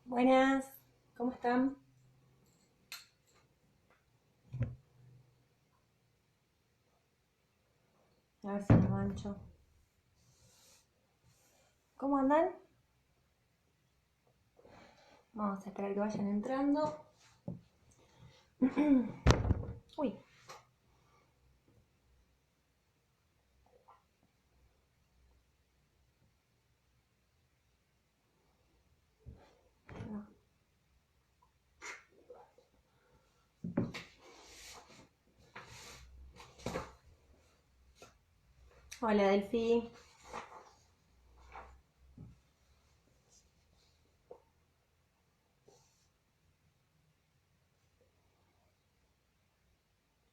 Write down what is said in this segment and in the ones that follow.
Buenas, ¿cómo están? A ver si me mancho. ¿Cómo andan? Vamos a esperar que vayan entrando. Uy, no. Hola, Delphi.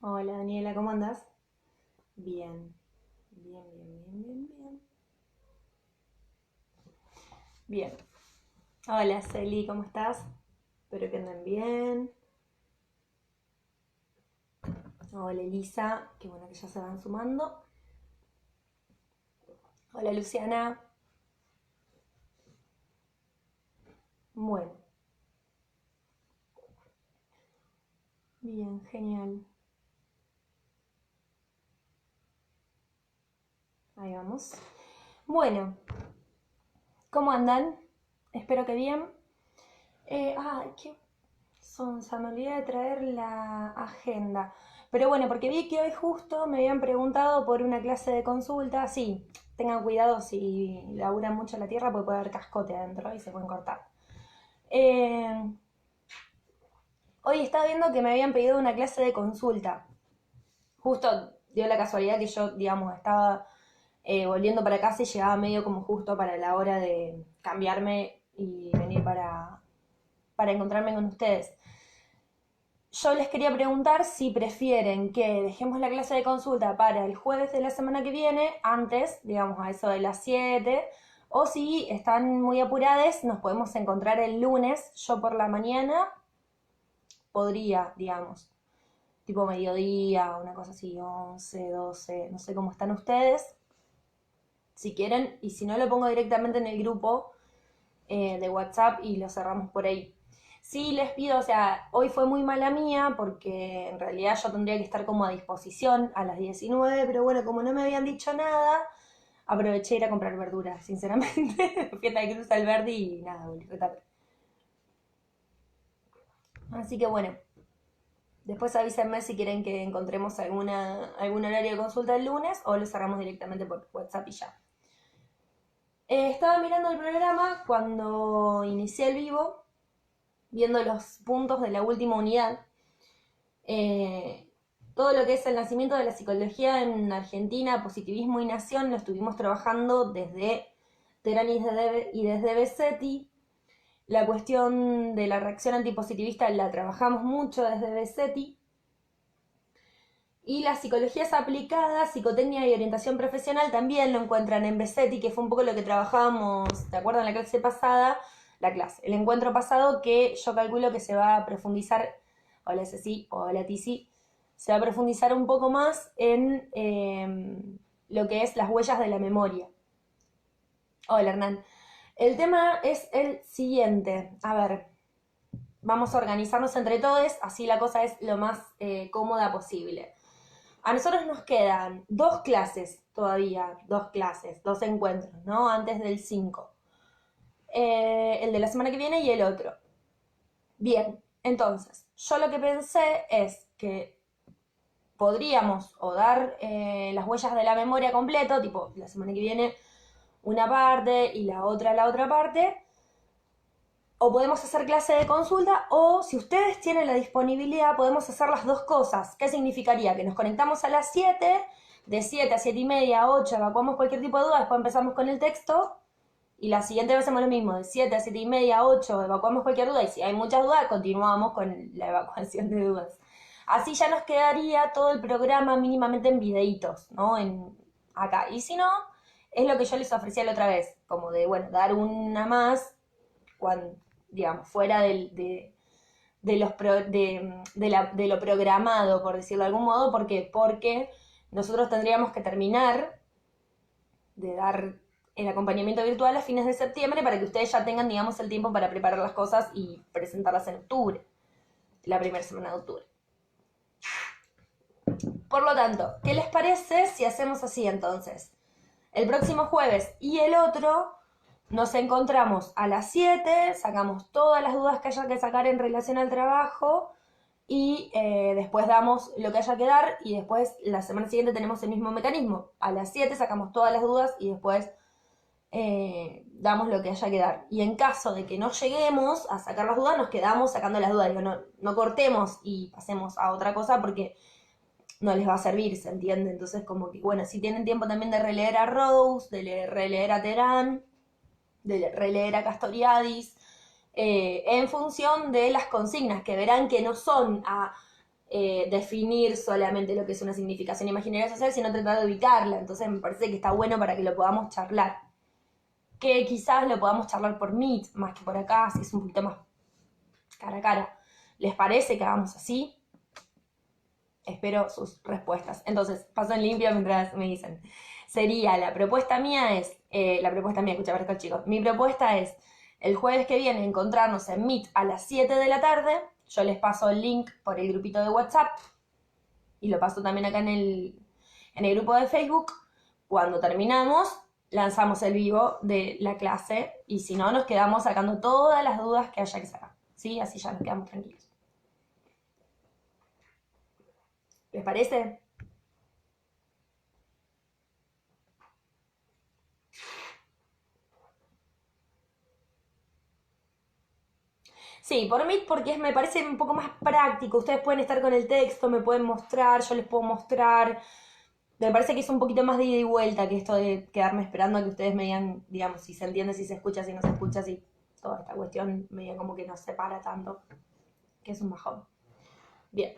Hola, Daniela, ¿cómo andas? Bien, bien, bien, bien, bien, bien. Bien. Hola, Celi, ¿cómo estás? Espero que anden bien. Hola, Elisa, qué bueno que ya se van sumando. Hola, Luciana. Bueno, bien, genial. Ahí vamos. Bueno, ¿cómo andan? Espero que bien. Qué sonsa, me olvidé de traer la agenda. Pero bueno, porque vi que hoy justo me habían preguntado por una clase de consulta. Sí, tengan cuidado si laburan mucho la tierra porque puede haber cascote adentro y se pueden cortar. Eh, Hoy estaba viendo que me habían pedido una clase de consulta. Justo dio la casualidad que yo, digamos, estaba volviendo para casa y llegaba medio como justo para la hora de cambiarme y venir para encontrarme con ustedes. Yo les quería preguntar si prefieren que dejemos la clase de consulta para el jueves de la semana que viene, antes, digamos a eso de las 7, o si están muy apuradas, nos podemos encontrar el lunes. Yo por la mañana podría, digamos, tipo mediodía, una cosa así, 11, 12, no sé cómo están ustedes, si quieren, y si no lo pongo directamente en el grupo de WhatsApp y lo cerramos por ahí. Sí, les pido, o sea, hoy fue muy mala mía porque en realidad yo tendría que estar como a disposición a las 19, pero bueno, como no me habían dicho nada, aproveché ir a comprar verduras, sinceramente. Fui a Cruz al Verde y nada, volví re tarde. Así que bueno, después avísenme si quieren que encontremos algún horario de consulta el lunes o lo cerramos directamente por WhatsApp y ya. Estaba mirando el programa cuando inicié el vivo, viendo los puntos de la última unidad. Eh, Todo lo que es el nacimiento de la psicología en Argentina, positivismo y nación, lo estuvimos trabajando desde Terán y desde Besetti. La cuestión de la reacción antipositivista la trabajamos mucho desde Besetti. Y las psicologías aplicadas, psicotecnia y orientación profesional también lo encuentran en Besetti, que fue un poco lo que trabajábamos, ¿te acuerdas? En la clase pasada, el encuentro pasado, que yo calculo que se va a profundizar, hola Ceci, hola Tizi, se va a profundizar un poco más en lo que es las huellas de la memoria. Hola Hernán. El tema es el siguiente, a ver, vamos a organizarnos entre todos, así la cosa es lo más cómoda posible. A nosotros nos quedan dos clases todavía, dos encuentros, ¿no? Antes del 5. El de la semana que viene y el otro. Bien, entonces, yo lo que pensé es que podríamos o dar las huellas de la memoria completo, tipo la semana que viene una parte y la otra parte, o podemos hacer clase de consulta, o si ustedes tienen la disponibilidad, podemos hacer las dos cosas. ¿Qué significaría? Que nos conectamos a las 7, de 7 a 7 y media, 8, evacuamos cualquier tipo de duda, después empezamos con el texto, y la siguiente vez hacemos lo mismo, de 7 a 7 y media, 8, evacuamos cualquier duda, y si hay muchas dudas, continuamos con la evacuación de dudas. Así ya nos quedaría todo el programa mínimamente en videitos, ¿no? Acá. Y si no, es lo que yo les ofrecía la otra vez, como de, bueno, dar una más cuando, digamos, fuera de, los de lo programado, por decirlo de algún modo, porque nosotros tendríamos que terminar de dar el acompañamiento virtual a fines de septiembre para que ustedes ya tengan, digamos, el tiempo para preparar las cosas y presentarlas en octubre, la primera semana de octubre. Por lo tanto, ¿qué les parece si hacemos así entonces? El próximo jueves y el otro nos encontramos a las 7, sacamos todas las dudas que haya que sacar en relación al trabajo y después damos lo que haya que dar y después la semana siguiente tenemos el mismo mecanismo. A las 7 sacamos todas las dudas y después damos lo que haya que dar. Y en caso de que no lleguemos a sacar las dudas, nos quedamos sacando las dudas. Digo, no cortemos y pasemos a otra cosa porque no les va a servir, ¿se entiende? Entonces, como que, bueno, si tienen tiempo también de releer a Rose, de releer a Terán, de releer a Castoriadis, en función de las consignas, que verán que no son a definir solamente lo que es una significación imaginaria social, sino tratar de ubicarla. Entonces me parece que está bueno para que lo podamos charlar. Que quizás lo podamos charlar por Meet, más que por acá, si es un poquito más cara a cara. ¿Les parece que hagamos así? Espero sus respuestas. Entonces, paso en limpio mientras me dicen. Sería, la propuesta mía, escucha, para estos chicos. Mi propuesta es, el jueves que viene, encontrarnos en Meet a las 7 de la tarde. Yo les paso el link por el grupito de WhatsApp. Y lo paso también acá en el grupo de Facebook. Cuando terminamos, lanzamos el vivo de la clase. Y si no, nos quedamos sacando todas las dudas que haya que sacar. ¿Sí? Así ya nos quedamos tranquilos. ¿Les parece? Sí, por mí porque me parece un poco más práctico. Ustedes pueden estar con el texto, me pueden mostrar, yo les puedo mostrar. Me parece que es un poquito más de ida y vuelta que esto de quedarme esperando a que ustedes me digan, digamos, si se entiende, si se escucha, si no se escucha, si toda esta cuestión medio como que nos separa tanto, que es un bajón. Bien.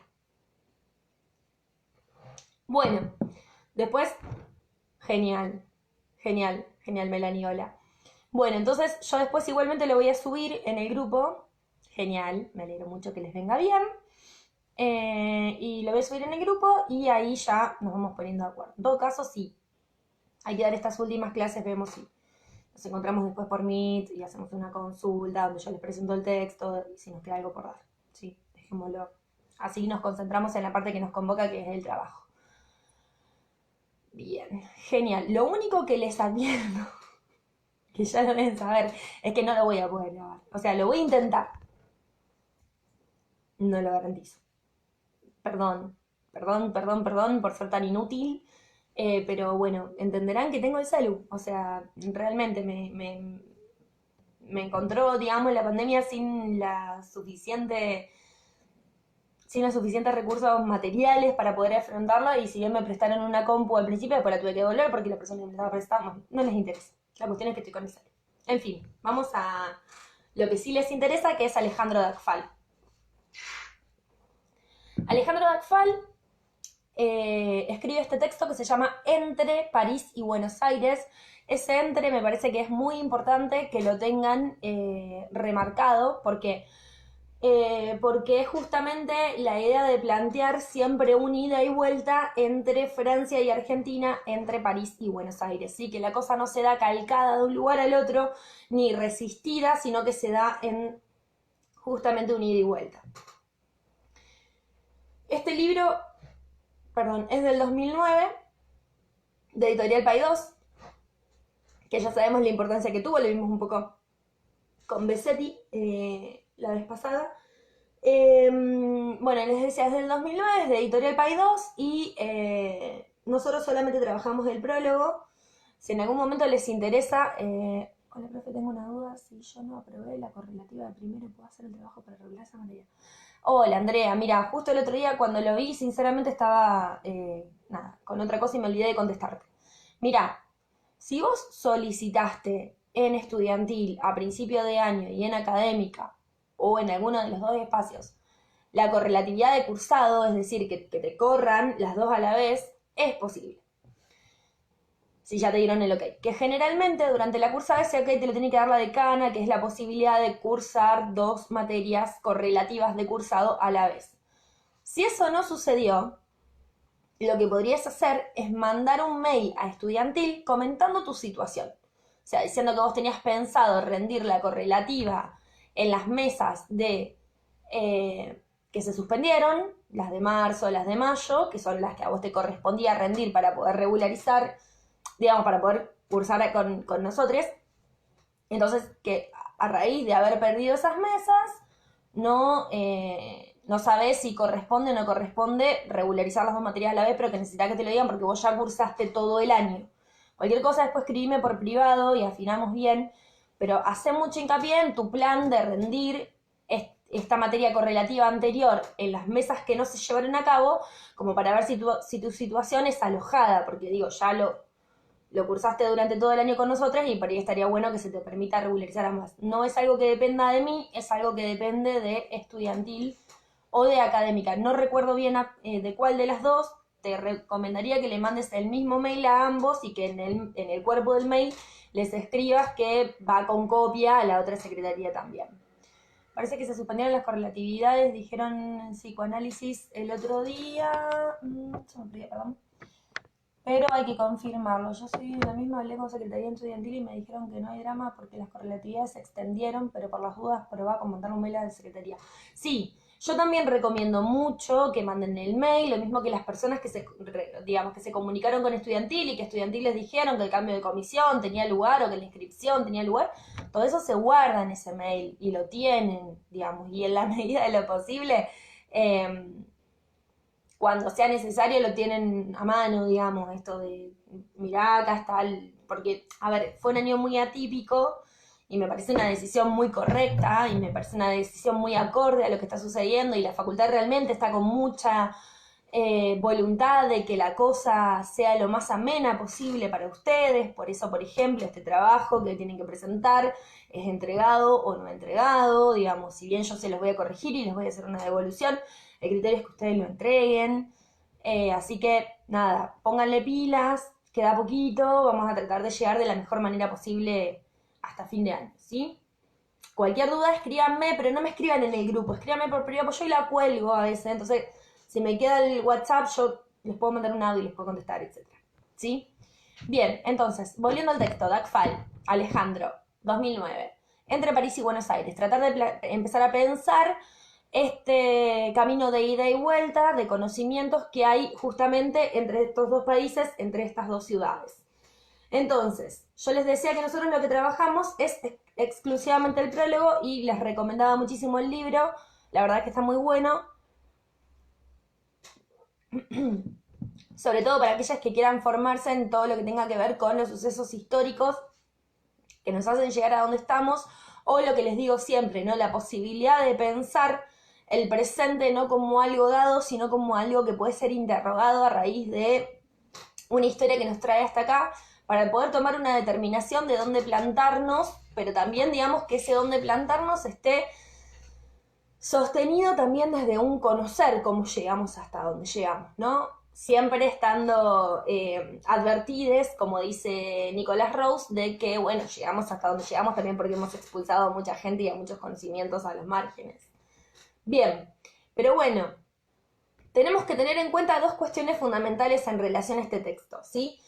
Bueno, después, genial, Melanie, hola. Bueno, entonces yo después igualmente lo voy a subir en el grupo. Genial, me alegro mucho que les venga bien. Y lo voy a subir en el grupo y ahí ya nos vamos poniendo de acuerdo. En todo caso, sí, hay que dar estas últimas clases, vemos si nos encontramos después por Meet y hacemos una consulta donde yo les presento el texto y si nos queda algo por dar. Sí, dejémoslo. Así nos concentramos en la parte que nos convoca, que es el trabajo. Bien, genial. Lo único que les advierto, que ya lo deben saber, es que no lo voy a poder grabar. O sea, lo voy a intentar. No lo garantizo. Perdón por ser tan inútil, pero bueno, entenderán que tengo el celu, o sea, realmente me encontró, digamos, la pandemia sin los suficientes recursos materiales para poder afrontarlo, y si bien me prestaron una compu al principio, después la tuve que devolver porque la persona que me estaba prestando no les interesa. La cuestión es que estoy con el celu. En fin, vamos a lo que sí les interesa, que es Alejandro Dagfal. Alejandro Dagfal escribe este texto que se llama Entre París y Buenos Aires. Ese entre me parece que es muy importante que lo tengan remarcado porque es justamente la idea de plantear siempre una ida y vuelta entre Francia y Argentina, entre París y Buenos Aires, ¿sí? Que la cosa no se da calcada de un lugar al otro ni resistida, sino que se da en justamente una ida y vuelta. Este libro, es del 2009, de Editorial Paidós, que ya sabemos la importancia que tuvo, lo vimos un poco con Besetti la vez pasada. Bueno, les decía, es del 2009, es de Editorial Paidós, y nosotros solamente trabajamos el prólogo. Si en algún momento les interesa, hola profe, tengo una duda, si yo no aprobé la correlativa de primero, ¿puedo hacer el trabajo para regular esa materia? Hola Andrea, mira, justo el otro día cuando lo vi, sinceramente estaba con otra cosa y me olvidé de contestarte. Mira, si vos solicitaste en estudiantil a principio de año y en académica, o en alguno de los dos espacios, la correlatividad de cursado, es decir, que te corran las dos a la vez, es posible. Si ya te dieron el ok. Que generalmente durante la cursada ese ok te lo tiene que dar la decana, que es la posibilidad de cursar dos materias correlativas de cursado a la vez. Si eso no sucedió, lo que podrías hacer es mandar un mail a estudiantil comentando tu situación. sea, diciendo que vos tenías pensado rendir la correlativa en las mesas de que se suspendieron, las de marzo, las de mayo, que son las que a vos te correspondía rendir para poder regularizar, digamos, para poder cursar con nosotros. Entonces, que a raíz de haber perdido esas mesas, no sabés si corresponde o no corresponde regularizar las dos materias a la vez, pero que necesitas que te lo digan porque vos ya cursaste todo el año. Cualquier cosa después escribime por privado y afinamos bien, pero hacé mucho hincapié en tu plan de rendir esta materia correlativa anterior en las mesas que no se llevaron a cabo, como para ver si tu situación es alojada, porque digo, ya lo cursaste durante todo el año con nosotros y por ahí estaría bueno que se te permita regularizar ambas. No es algo que dependa de mí, es algo que depende de estudiantil o de académica. No recuerdo bien de cuál de las dos. Te recomendaría que le mandes el mismo mail a ambos y que en el cuerpo del mail les escribas que va con copia a la otra secretaría también. Parece que se suspendieron las correlatividades, dijeron en psicoanálisis el otro día. Se me olvidó, perdón. Pero hay que confirmarlo. Yo soy la misma, hablé con Secretaría Estudiantil y me dijeron que no hay drama porque las correlatividades se extendieron, pero por las dudas probá con mandar un mail a la Secretaría. Sí, yo también recomiendo mucho que manden el mail, lo mismo que las personas que se comunicaron con Estudiantil y que Estudiantil les dijeron que el cambio de comisión tenía lugar o que la inscripción tenía lugar. Todo eso se guarda en ese mail y lo tienen, digamos, y en la medida de lo posible... cuando sea necesario lo tienen a mano, digamos, esto de, mirá, acá está, porque, a ver, fue un año muy atípico y me parece una decisión muy correcta y me parece una decisión muy acorde a lo que está sucediendo y la facultad realmente está con mucha voluntad de que la cosa sea lo más amena posible para ustedes. Por eso, por ejemplo, este trabajo que tienen que presentar es entregado o no entregado, digamos, si bien yo se los voy a corregir y les voy a hacer una devolución, el criterio es que ustedes lo entreguen. Así que, nada, pónganle pilas, queda poquito, vamos a tratar de llegar de la mejor manera posible hasta fin de año, ¿sí? Cualquier duda escríbanme, pero no me escriban en el grupo, escríbanme por privado, porque yo la cuelgo a veces, entonces si me queda el WhatsApp yo les puedo mandar un audio y les puedo contestar, etc. ¿Sí? Bien, entonces, volviendo al texto, DACFAL, Alejandro, 2009, entre París y Buenos Aires, tratar de empezar a pensar este camino de ida y vuelta de conocimientos que hay justamente entre estos dos países, entre estas dos ciudades. Entonces, yo les decía que nosotros lo que trabajamos es exclusivamente el prólogo y les recomendaba muchísimo el libro, la verdad es que está muy bueno, sobre todo para aquellas que quieran formarse en todo lo que tenga que ver con los sucesos históricos que nos hacen llegar a donde estamos, o lo que les digo siempre, ¿no? La posibilidad de pensar el presente no como algo dado, sino como algo que puede ser interrogado a raíz de una historia que nos trae hasta acá, para poder tomar una determinación de dónde plantarnos, pero también, digamos, que ese dónde plantarnos esté sostenido también desde un conocer cómo llegamos hasta donde llegamos, ¿no? Siempre estando advertides, como dice Nicolás Rose, de que, bueno, llegamos hasta donde llegamos también porque hemos expulsado a mucha gente y a muchos conocimientos a los márgenes. Bien, pero bueno, tenemos que tener en cuenta dos cuestiones fundamentales en relación a este texto, ¿sí?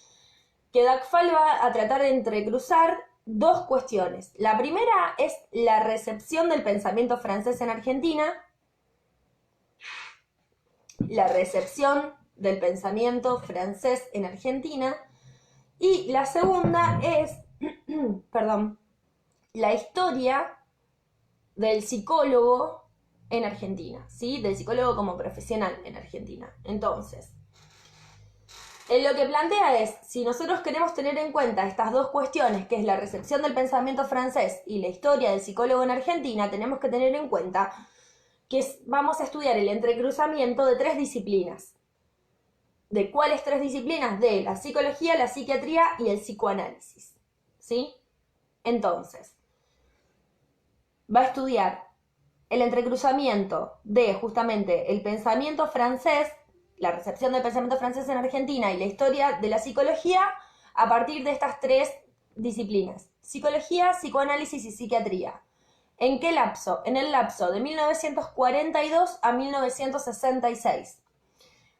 Que DACFAL va a tratar de entrecruzar dos cuestiones. La primera es la recepción del pensamiento francés en Argentina, la recepción del pensamiento francés en Argentina, y la segunda es, perdón, la historia del psicólogo en Argentina, ¿sí? Del psicólogo como profesional en Argentina. Entonces, lo que plantea es, si nosotros queremos tener en cuenta estas dos cuestiones, que es la recepción del pensamiento francés y la historia del psicólogo en Argentina, tenemos que tener en cuenta que vamos a estudiar el entrecruzamiento de tres disciplinas. ¿De cuáles tres disciplinas? De la psicología, la psiquiatría y el psicoanálisis, ¿sí? Entonces, va a estudiar el entrecruzamiento de justamente el pensamiento francés, la recepción del pensamiento francés en Argentina y la historia de la psicología a partir de estas tres disciplinas: psicología, psicoanálisis y psiquiatría. ¿En qué lapso? En el lapso de 1942 a 1966.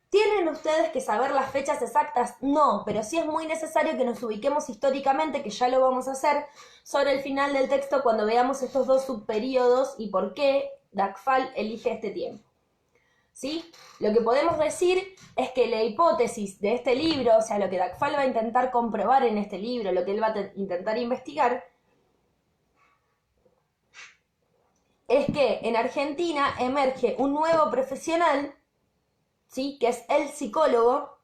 ¿Tienen ustedes que saber las fechas exactas? No, pero sí es muy necesario que nos ubiquemos históricamente, que ya lo vamos a hacer, sobre el final del texto cuando veamos estos dos subperíodos y por qué Dagfal elige este tiempo. ¿Sí? Lo que podemos decir es que la hipótesis de este libro, o sea, lo que Dagfal va a intentar comprobar en este libro, lo que él va a intentar investigar, es que en Argentina emerge un nuevo profesional, ¿sí? Que es el psicólogo,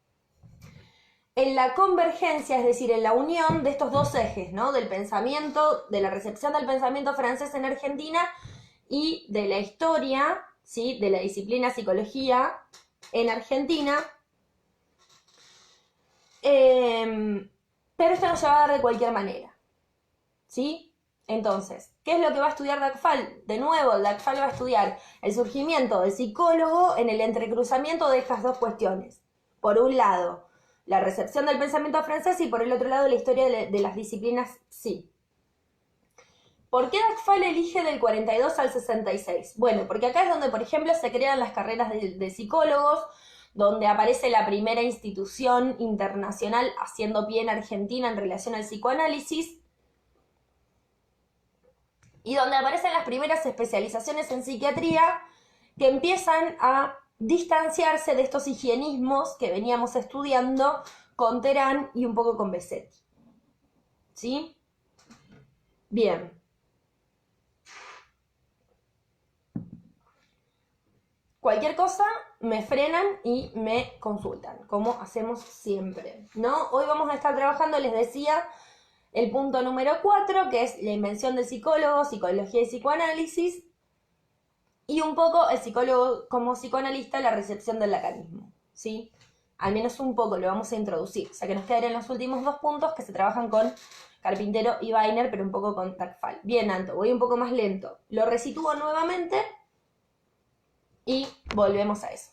en la convergencia, es decir, en la unión de estos dos ejes, ¿no? Del pensamiento, de la recepción del pensamiento francés en Argentina y de la historia, ¿sí? De la disciplina psicología en Argentina. Pero esto no se va a dar de cualquier manera, ¿sí? Entonces, ¿qué es lo que va a estudiar Dagfal? De nuevo, Dagfal va a estudiar el surgimiento del psicólogo en el entrecruzamiento de estas dos cuestiones. Por un lado, la recepción del pensamiento francés y por el otro lado, la historia de las disciplinas sí. ¿Por qué Dagfal elige del 42 al 66? Bueno, porque acá es donde, por ejemplo, se crean las carreras de psicólogos, donde aparece la primera institución internacional haciendo pie en Argentina en relación al psicoanálisis, y donde aparecen las primeras especializaciones en psiquiatría que empiezan a distanciarse de estos higienismos que veníamos estudiando con Terán y un poco con Besetti. ¿Sí? Bien. Cualquier cosa me frenan y me consultan, como hacemos siempre, ¿no? Hoy vamos a estar trabajando, les decía, el punto número 4, que es la invención del psicólogo, psicología y psicoanálisis, y un poco el psicólogo como psicoanalista, la recepción del lacanismo, ¿sí? Al menos un poco lo vamos a introducir, o sea que nos quedarían los últimos 2 puntos que se trabajan con Carpintero y Weiner, pero un poco con Dagfal. Bien, Anto, voy un poco más lento. Lo resitúo nuevamente y volvemos a eso.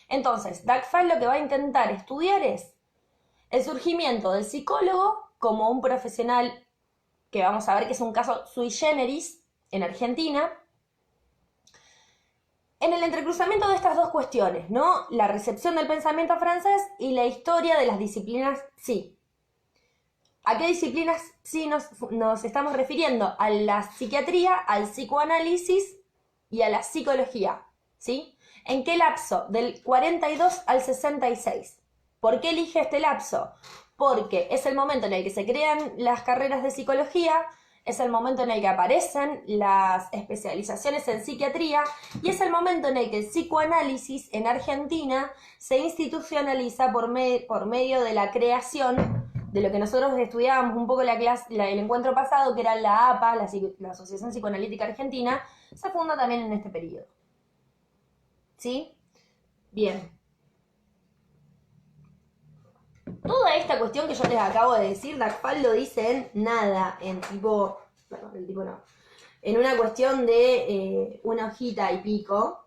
Entonces, Dagfal lo que va a intentar estudiar es el surgimiento del psicólogo como un profesional que vamos a ver que es un caso sui generis en Argentina, en el entrecruzamiento de estas dos cuestiones, ¿no? La recepción del pensamiento francés y la historia de las disciplinas sí. ¿A qué disciplinas sí nos estamos refiriendo? A la psiquiatría, al psicoanálisis y a la psicología, ¿sí? ¿En qué lapso? Del 42 al 66. ¿Por qué elige este lapso? Porque es el momento en el que se crean las carreras de psicología, es el momento en el que aparecen las especializaciones en psiquiatría y es el momento en el que el psicoanálisis en Argentina se institucionaliza por medio de la creación de lo que nosotros estudiábamos un poco el encuentro pasado, que era la APA, la Asociación Psicoanalítica Argentina, se funda también en este periodo. ¿Sí? Bien. Toda esta cuestión que yo les acabo de decir, Dagfal lo dice en nada, en tipo, bueno, el tipo no, en una cuestión de una hojita y pico.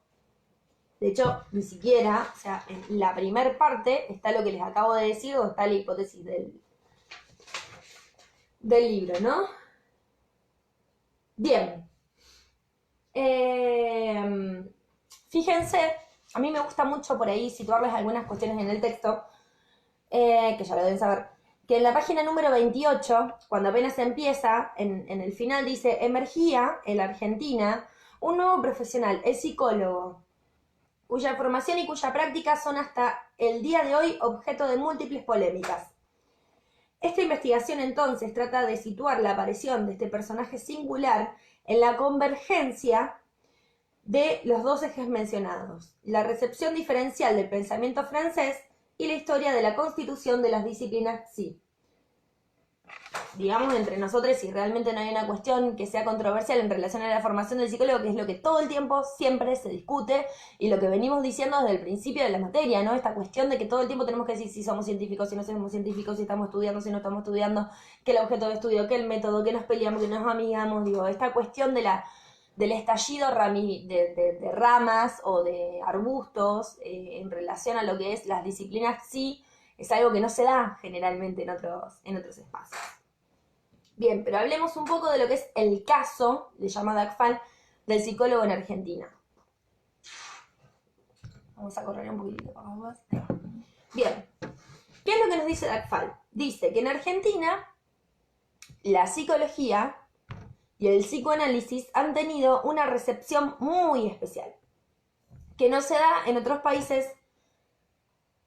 De hecho, ni siquiera, o sea, en la primer parte está lo que les acabo de decir, o está la hipótesis del libro, ¿no? Bien. Fíjense, a mí me gusta mucho por ahí situarles algunas cuestiones en el texto, que ya lo deben saber, que en la página número 28, cuando apenas empieza, en el final dice, emergía en la Argentina un nuevo profesional, el psicólogo, cuya formación y cuya práctica son hasta el día de hoy objeto de múltiples polémicas. Esta investigación entonces trata de situar la aparición de este personaje singular en la convergencia de los dos ejes mencionados, la recepción diferencial del pensamiento francés y la historia de la constitución de las disciplinas sí. Digamos entre nosotros, si realmente no hay una cuestión que sea controversial en relación a la formación del psicólogo, que es lo que todo el tiempo siempre se discute y lo que venimos diciendo desde el principio de la materia, ¿no? Esta cuestión de que todo el tiempo tenemos que decir si somos científicos, si no somos científicos, si estamos estudiando, si no estamos estudiando, que el objeto de estudio, que el método, que nos peleamos, que nos amigamos, digo, esta cuestión del estallido de ramas o de arbustos en relación a lo que es las disciplinas sí, es algo que no se da generalmente en otros espacios. Bien, pero hablemos un poco de lo que es el caso, le llama Dagfal, del psicólogo en Argentina. Vamos a correr un poquitito para más. Bien. ¿Qué es lo que nos dice Dagfal? Dice que en Argentina la psicología y el psicoanálisis han tenido una recepción muy especial, que no se da en otros países,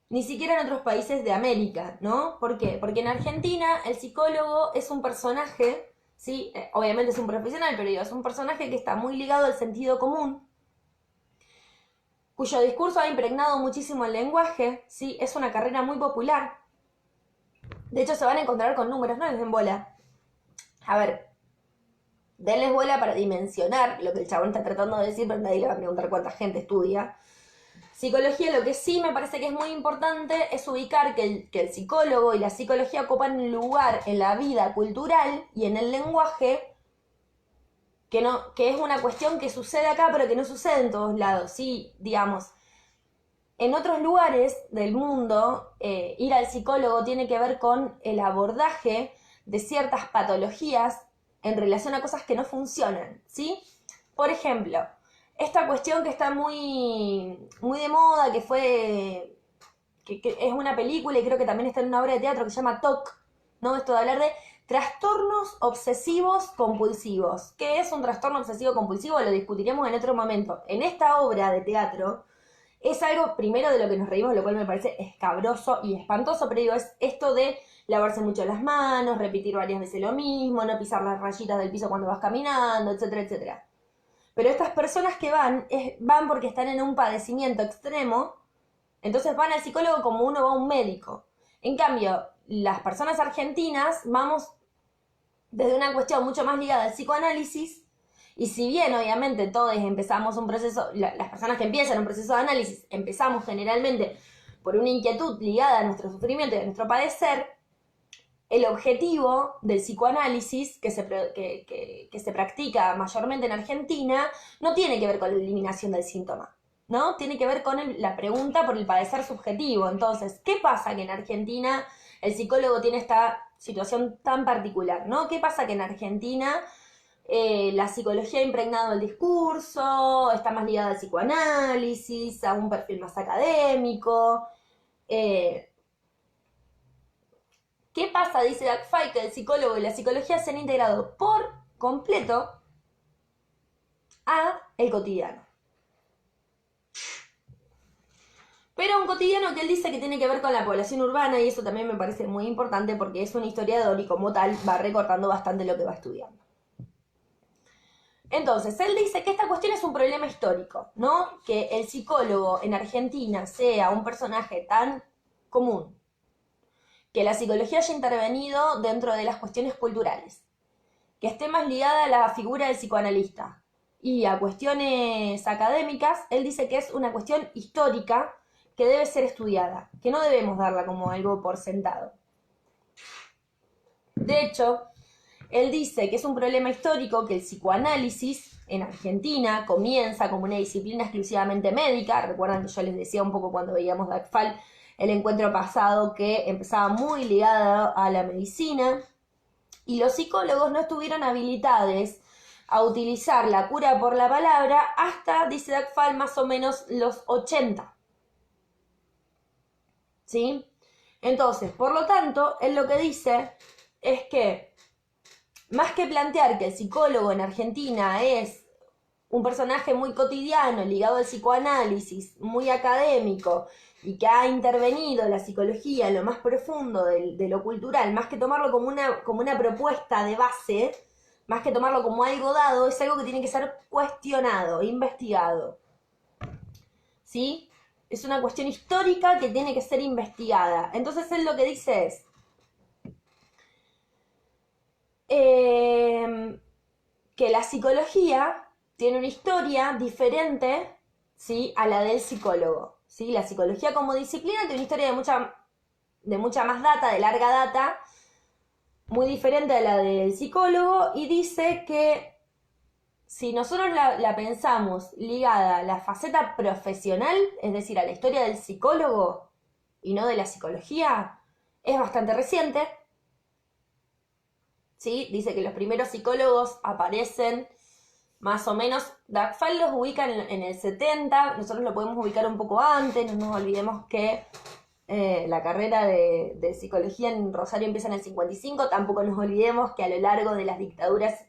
ni siquiera en otros países de América, ¿no? ¿Por qué? Porque en Argentina el psicólogo es un personaje, ¿sí? Obviamente es un profesional, pero digo, es un personaje que está muy ligado al sentido común, cuyo discurso ha impregnado muchísimo el lenguaje, ¿sí? Es una carrera muy popular. De hecho, se van a encontrar con números, no les den bola. A ver, denles bola para dimensionar lo que el chabón está tratando de decir, pero nadie le va a preguntar cuánta gente estudia. Psicología, lo que sí me parece que es muy importante es ubicar que el psicólogo y la psicología ocupan un lugar en la vida cultural y en el lenguaje que es una cuestión que sucede acá, pero que no sucede en todos lados, ¿sí? Digamos, en otros lugares del mundo, ir al psicólogo tiene que ver con el abordaje de ciertas patologías en relación a cosas que no funcionan, ¿sí? Por ejemplo, esta cuestión que está muy, muy de moda, que es una película y creo que también está en una obra de teatro que se llama TOC, ¿no? Esto de hablar de trastornos obsesivos compulsivos. ¿Qué es un trastorno obsesivo compulsivo? Lo discutiremos en otro momento. En esta obra de teatro es algo primero de lo que nos reímos, lo cual me parece escabroso y espantoso, pero digo, es esto de lavarse mucho las manos, repetir varias veces lo mismo, no pisar las rayitas del piso cuando vas caminando, etcétera, etcétera. Pero estas personas que van porque están en un padecimiento extremo, entonces van al psicólogo como uno va a un médico. En cambio, las personas argentinas vamos desde una cuestión mucho más ligada al psicoanálisis, y si bien obviamente todos empezamos un proceso, las personas que empiezan un proceso de análisis, empezamos generalmente por una inquietud ligada a nuestro sufrimiento y a nuestro padecer, el objetivo del psicoanálisis que se practica mayormente en Argentina no tiene que ver con la eliminación del síntoma, ¿no? Tiene que ver con la pregunta por el padecer subjetivo. Entonces, ¿qué pasa que en Argentina el psicólogo tiene esta situación tan particular, ¿no? ¿Qué pasa que en Argentina la psicología ha impregnado el discurso, está más ligada al psicoanálisis, a un perfil más académico? ¿Qué pasa? Dice Dagfal, que el psicólogo y la psicología se han integrado por completo a el cotidiano. Pero un cotidiano que él dice que tiene que ver con la población urbana, y eso también me parece muy importante porque es un historiador y como tal va recortando bastante lo que va estudiando. Entonces, él dice que esta cuestión es un problema histórico, ¿no? Que el psicólogo en Argentina sea un personaje tan común, que la psicología haya intervenido dentro de las cuestiones culturales, que esté más ligada a la figura del psicoanalista y a cuestiones académicas. Él dice que es una cuestión histórica que debe ser estudiada, que no debemos darla como algo por sentado. De hecho, él dice que es un problema histórico que el psicoanálisis en Argentina comienza como una disciplina exclusivamente médica. Recuerdan que yo les decía un poco cuando veíamos Dagfal el encuentro pasado que empezaba muy ligado a la medicina, y los psicólogos no estuvieron habilitados a utilizar la cura por la palabra hasta, dice Dagfal, más o menos los 80. ¿Sí? Entonces, por lo tanto, él lo que dice es que más que plantear que el psicólogo en Argentina es un personaje muy cotidiano, ligado al psicoanálisis, muy académico, y que ha intervenido la psicología en lo más profundo de lo cultural, más que tomarlo como una propuesta de base, más que tomarlo como algo dado, es algo que tiene que ser cuestionado, investigado. ¿Sí? Es una cuestión histórica que tiene que ser investigada. Entonces él lo que dice es que la psicología tiene una historia diferente, ¿sí?, a la del psicólogo, ¿sí? La psicología como disciplina tiene una historia de mucha más data, de larga data, muy diferente a la del psicólogo, y dice que si nosotros la pensamos ligada a la faceta profesional, es decir, a la historia del psicólogo y no de la psicología, es bastante reciente. ¿Sí? Dice que los primeros psicólogos aparecen más o menos, Dagfal los ubica en el 70, nosotros lo podemos ubicar un poco antes, no nos olvidemos que la carrera de psicología en Rosario empieza en el 55, tampoco nos olvidemos que a lo largo de las dictaduras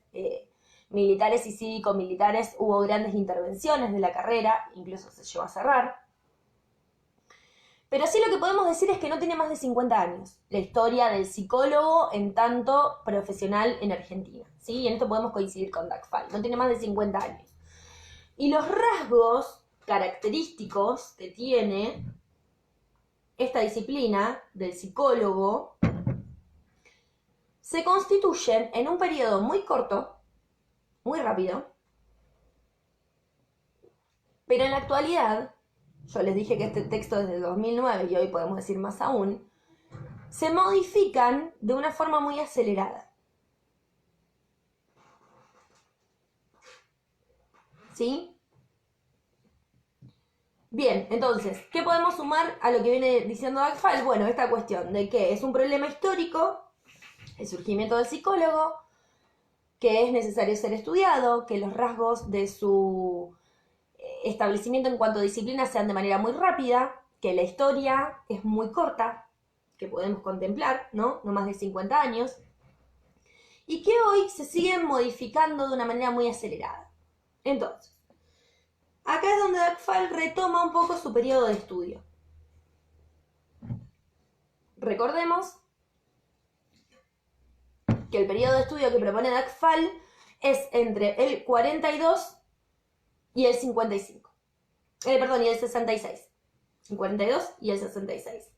militares y cívico-militares hubo grandes intervenciones de la carrera, incluso se llegó a cerrar. Pero sí lo que podemos decir es que no tiene más de 50 años la historia del psicólogo en tanto profesional en Argentina, ¿sí? Y en esto podemos coincidir con Dagfal, no tiene más de 50 años. Y los rasgos característicos que tiene esta disciplina del psicólogo se constituyen en un periodo muy corto, muy rápido, pero en la actualidad, yo les dije que este texto es del 2009 y hoy podemos decir más aún, se modifican de una forma muy acelerada. ¿Sí? Bien, entonces, ¿qué podemos sumar a lo que viene diciendo Dagfal? Bueno, esta cuestión de que es un problema histórico, el surgimiento del psicólogo, que es necesario ser estudiado, que los rasgos de su establecimiento en cuanto a disciplina sean de manera muy rápida, que la historia es muy corta, que podemos contemplar, ¿no? No más de 50 años, y que hoy se siguen modificando de una manera muy acelerada. Entonces, acá es donde Dagfal retoma un poco su periodo de estudio. Recordemos que el periodo de estudio que propone Dagfal es entre el 42 y el 55. Y el 66. El 42 y el 66.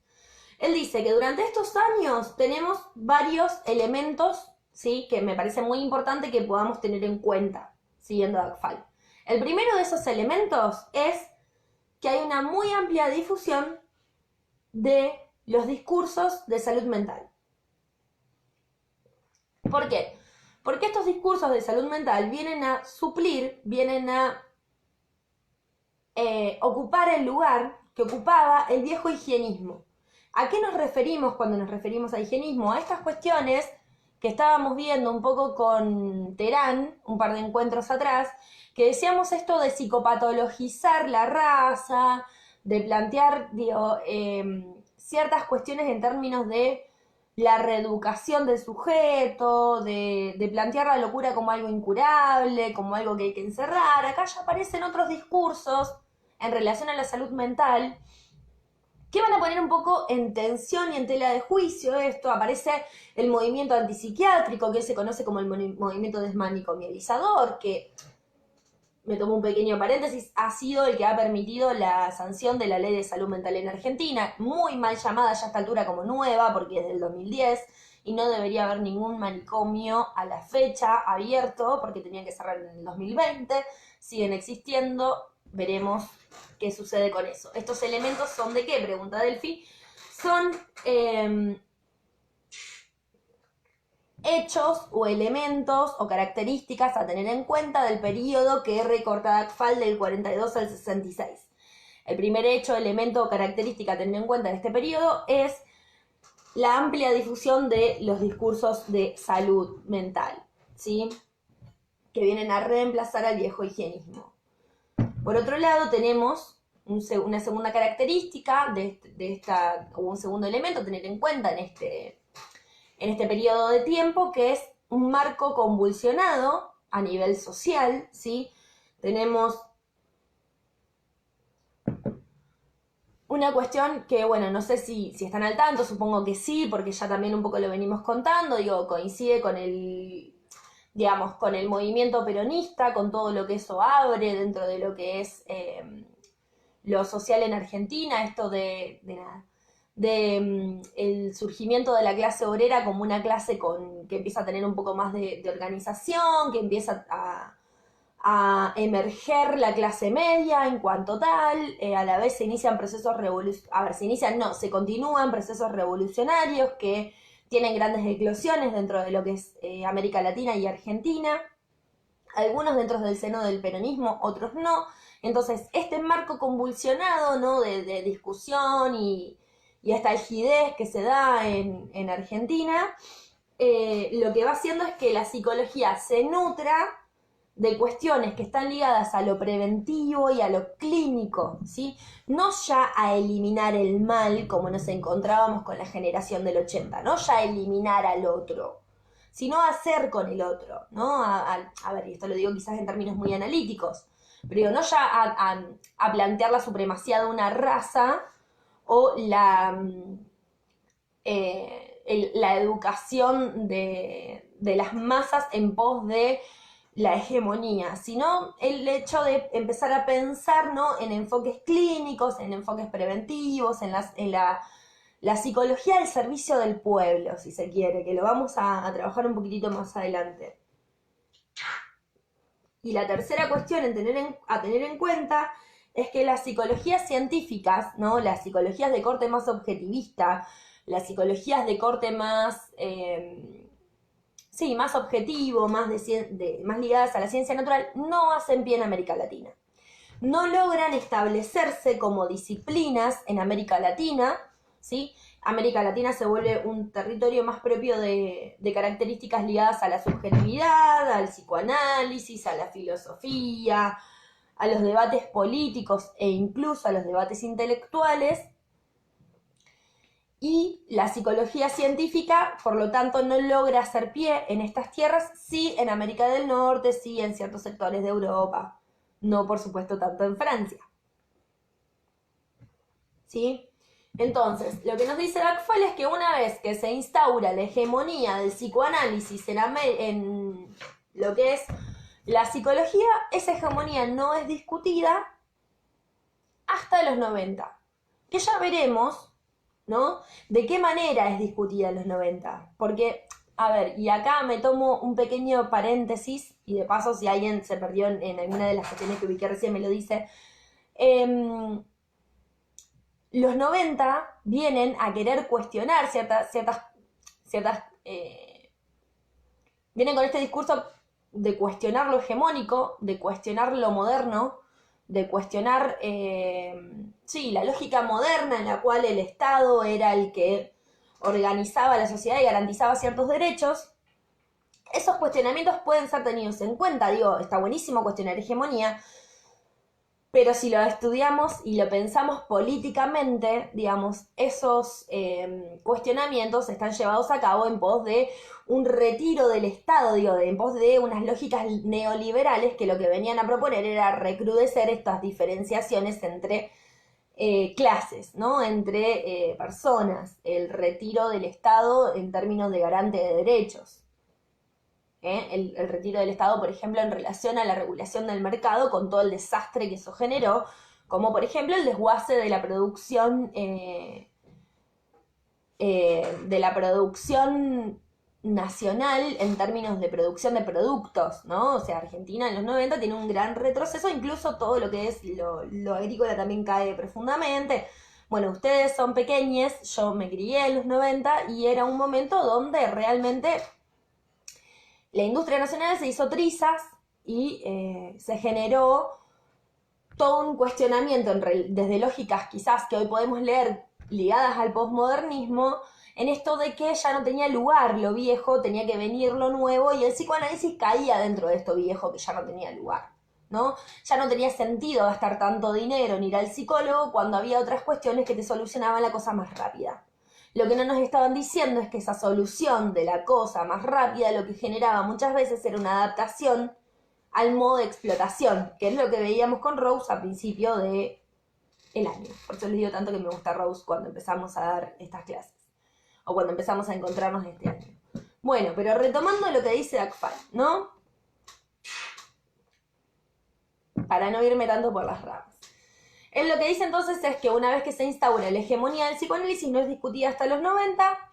Él dice que durante estos años tenemos varios elementos, ¿sí?, que me parece muy importante que podamos tener en cuenta, siguiendo Dagfal. El primero de esos elementos es que hay una muy amplia difusión de los discursos de salud mental. ¿Por qué? Porque estos discursos de salud mental vienen a suplir, vienen a ocupar el lugar que ocupaba el viejo higienismo. ¿A qué nos referimos cuando nos referimos a higienismo? A estas cuestiones que estábamos viendo un poco con Terán, un par de encuentros atrás, que decíamos esto de psicopatologizar la raza, de plantear, ciertas cuestiones en términos de la reeducación del sujeto, de plantear la locura como algo incurable, como algo que hay que encerrar. Acá ya aparecen otros discursos en relación a la salud mental que van a poner un poco en tensión y en tela de juicio esto. Aparece el movimiento antipsiquiátrico, que se conoce como el movimiento desmanicomializador, que, me tomo un pequeño paréntesis, ha sido el que ha permitido la sanción de la ley de salud mental en Argentina, muy mal llamada ya a esta altura como nueva, porque es del 2010, y no debería haber ningún manicomio a la fecha abierto, porque tenían que cerrar en el 2020, siguen existiendo, veremos qué sucede con eso. ¿Estos elementos son de qué? Pregunta Delphi. Son hechos o elementos o características a tener en cuenta del periodo que recorta Dagfal del 42 al 66. El primer hecho, elemento o característica a tener en cuenta de este periodo es la amplia difusión de los discursos de salud mental, ¿sí?, que vienen a reemplazar al viejo higienismo. Por otro lado, tenemos una segunda característica o un segundo elemento a tener en cuenta en este periodo de tiempo, que es un marco convulsionado a nivel social, ¿sí? Tenemos una cuestión que, bueno, no sé si están al tanto, supongo que sí, porque ya también un poco lo venimos contando, coincide con con el movimiento peronista, con todo lo que eso abre dentro de lo que es lo social en Argentina, esto el surgimiento de la clase obrera como una clase que empieza a tener un poco más de organización, que empieza a emerger la clase media en cuanto tal, a la vez se inician procesos se continúan procesos revolucionarios que tienen grandes eclosiones dentro de lo que es América Latina y Argentina, algunos dentro del seno del peronismo, otros no. Entonces, este marco convulsionado, ¿no?, de discusión y esta algidez que se da en Argentina, lo que va haciendo es que la psicología se nutra de cuestiones que están ligadas a lo preventivo y a lo clínico, ¿sí? No ya a eliminar el mal como nos encontrábamos con la generación del 80, no ya a eliminar al otro, sino a hacer con el otro, ¿no? A ver, y esto lo digo quizás en términos muy analíticos, pero digo, no ya a plantear la supremacía de una raza o la educación de las masas en pos de la hegemonía, sino el hecho de empezar a pensar, ¿no?, en enfoques clínicos, en enfoques preventivos, en la psicología al servicio del pueblo, si se quiere, que lo vamos a trabajar un poquitito más adelante. Y la tercera cuestión a tener en cuenta es que las psicologías científicas, ¿no?, las psicologías de corte más objetivista, las psicologías de corte más, más objetivo, más ligadas a la ciencia natural, no hacen pie en América Latina. No logran establecerse como disciplinas en América Latina, ¿sí? América Latina se vuelve un territorio más propio de características ligadas a la subjetividad, al psicoanálisis, a la filosofía, a los debates políticos e incluso a los debates intelectuales. Y la psicología científica, por lo tanto, no logra hacer pie en estas tierras, sí en América del Norte, sí en ciertos sectores de Europa, no por supuesto tanto en Francia. ¿Sí? Entonces, lo que nos dice Lacan es que una vez que se instaura la hegemonía del psicoanálisis en lo que es la psicología, esa hegemonía no es discutida hasta los 90, que ya veremos, ¿no?, de qué manera es discutida en los 90. Porque, a ver, y acá me tomo un pequeño paréntesis, y de paso, si alguien se perdió en alguna de las cuestiones que ubiqué recién, me lo dice. Los 90 vienen a querer cuestionar vienen con este discurso de cuestionar lo hegemónico, de cuestionar lo moderno, de cuestionar, la lógica moderna en la cual el Estado era el que organizaba la sociedad y garantizaba ciertos derechos. Esos cuestionamientos pueden ser tenidos en cuenta, digo, está buenísimo cuestionar hegemonía, pero si lo estudiamos y lo pensamos políticamente, digamos, esos cuestionamientos están llevados a cabo en pos de un retiro del Estado, en pos de unas lógicas neoliberales que lo que venían a proponer era recrudecer estas diferenciaciones entre clases, ¿no?, entre personas, el retiro del Estado en términos de garante de derechos. El retiro del Estado, por ejemplo, en relación a la regulación del mercado, con todo el desastre que eso generó, como por ejemplo el desguace de la producción nacional en términos de producción de productos, ¿no? O sea, Argentina en los 90 tiene un gran retroceso, incluso todo lo que es lo agrícola también cae profundamente. Bueno, ustedes son pequeños, yo me crié en los 90 y era un momento donde realmente la industria nacional se hizo trizas y se generó todo un cuestionamiento desde lógicas quizás que hoy podemos leer ligadas al posmodernismo, en esto de que ya no tenía lugar lo viejo, tenía que venir lo nuevo, y el psicoanálisis caía dentro de esto viejo que ya no tenía lugar, ¿no? Ya no tenía sentido gastar tanto dinero en ir al psicólogo cuando había otras cuestiones que te solucionaban la cosa más rápida. Lo que no nos estaban diciendo es que esa solución de la cosa más rápida lo que generaba muchas veces era una adaptación al modo de explotación, que es lo que veíamos con Rose a principio del año. Por eso les digo tanto que me gusta Rose cuando empezamos a dar estas clases, o cuando empezamos a encontrarnos este año. Bueno, pero retomando lo que dice Lacan, ¿no?, para no irme tanto por las ramas. Él lo que dice entonces es que una vez que se instaura la hegemonía del psicoanálisis, no es discutida hasta los 90,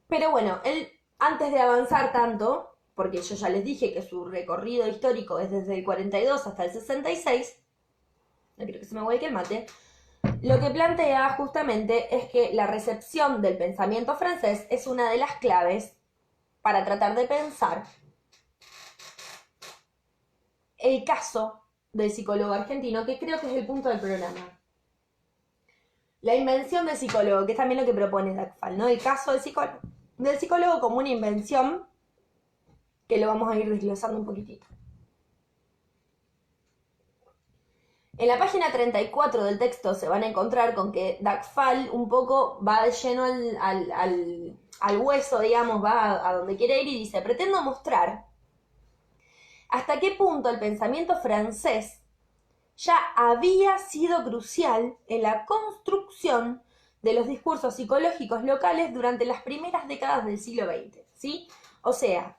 pero bueno, él, antes de avanzar tanto, porque yo ya les dije que su recorrido histórico es desde el 42 hasta el 66, no quiero que se me vuelque el mate, lo que plantea justamente es que la recepción del pensamiento francés es una de las claves para tratar de pensar el caso del psicólogo argentino, que creo que es el punto del programa. La invención del psicólogo, que es también lo que propone Lacan, ¿no? El caso del psicólogo como una invención que lo vamos a ir desglosando un poquitito. En la página 34 del texto se van a encontrar con que Dagfal un poco va de lleno al hueso, digamos, va a donde quiere ir y dice: pretendo mostrar hasta qué punto el pensamiento francés ya había sido crucial en la construcción de los discursos psicológicos locales durante las primeras décadas del siglo XX, ¿sí? O sea,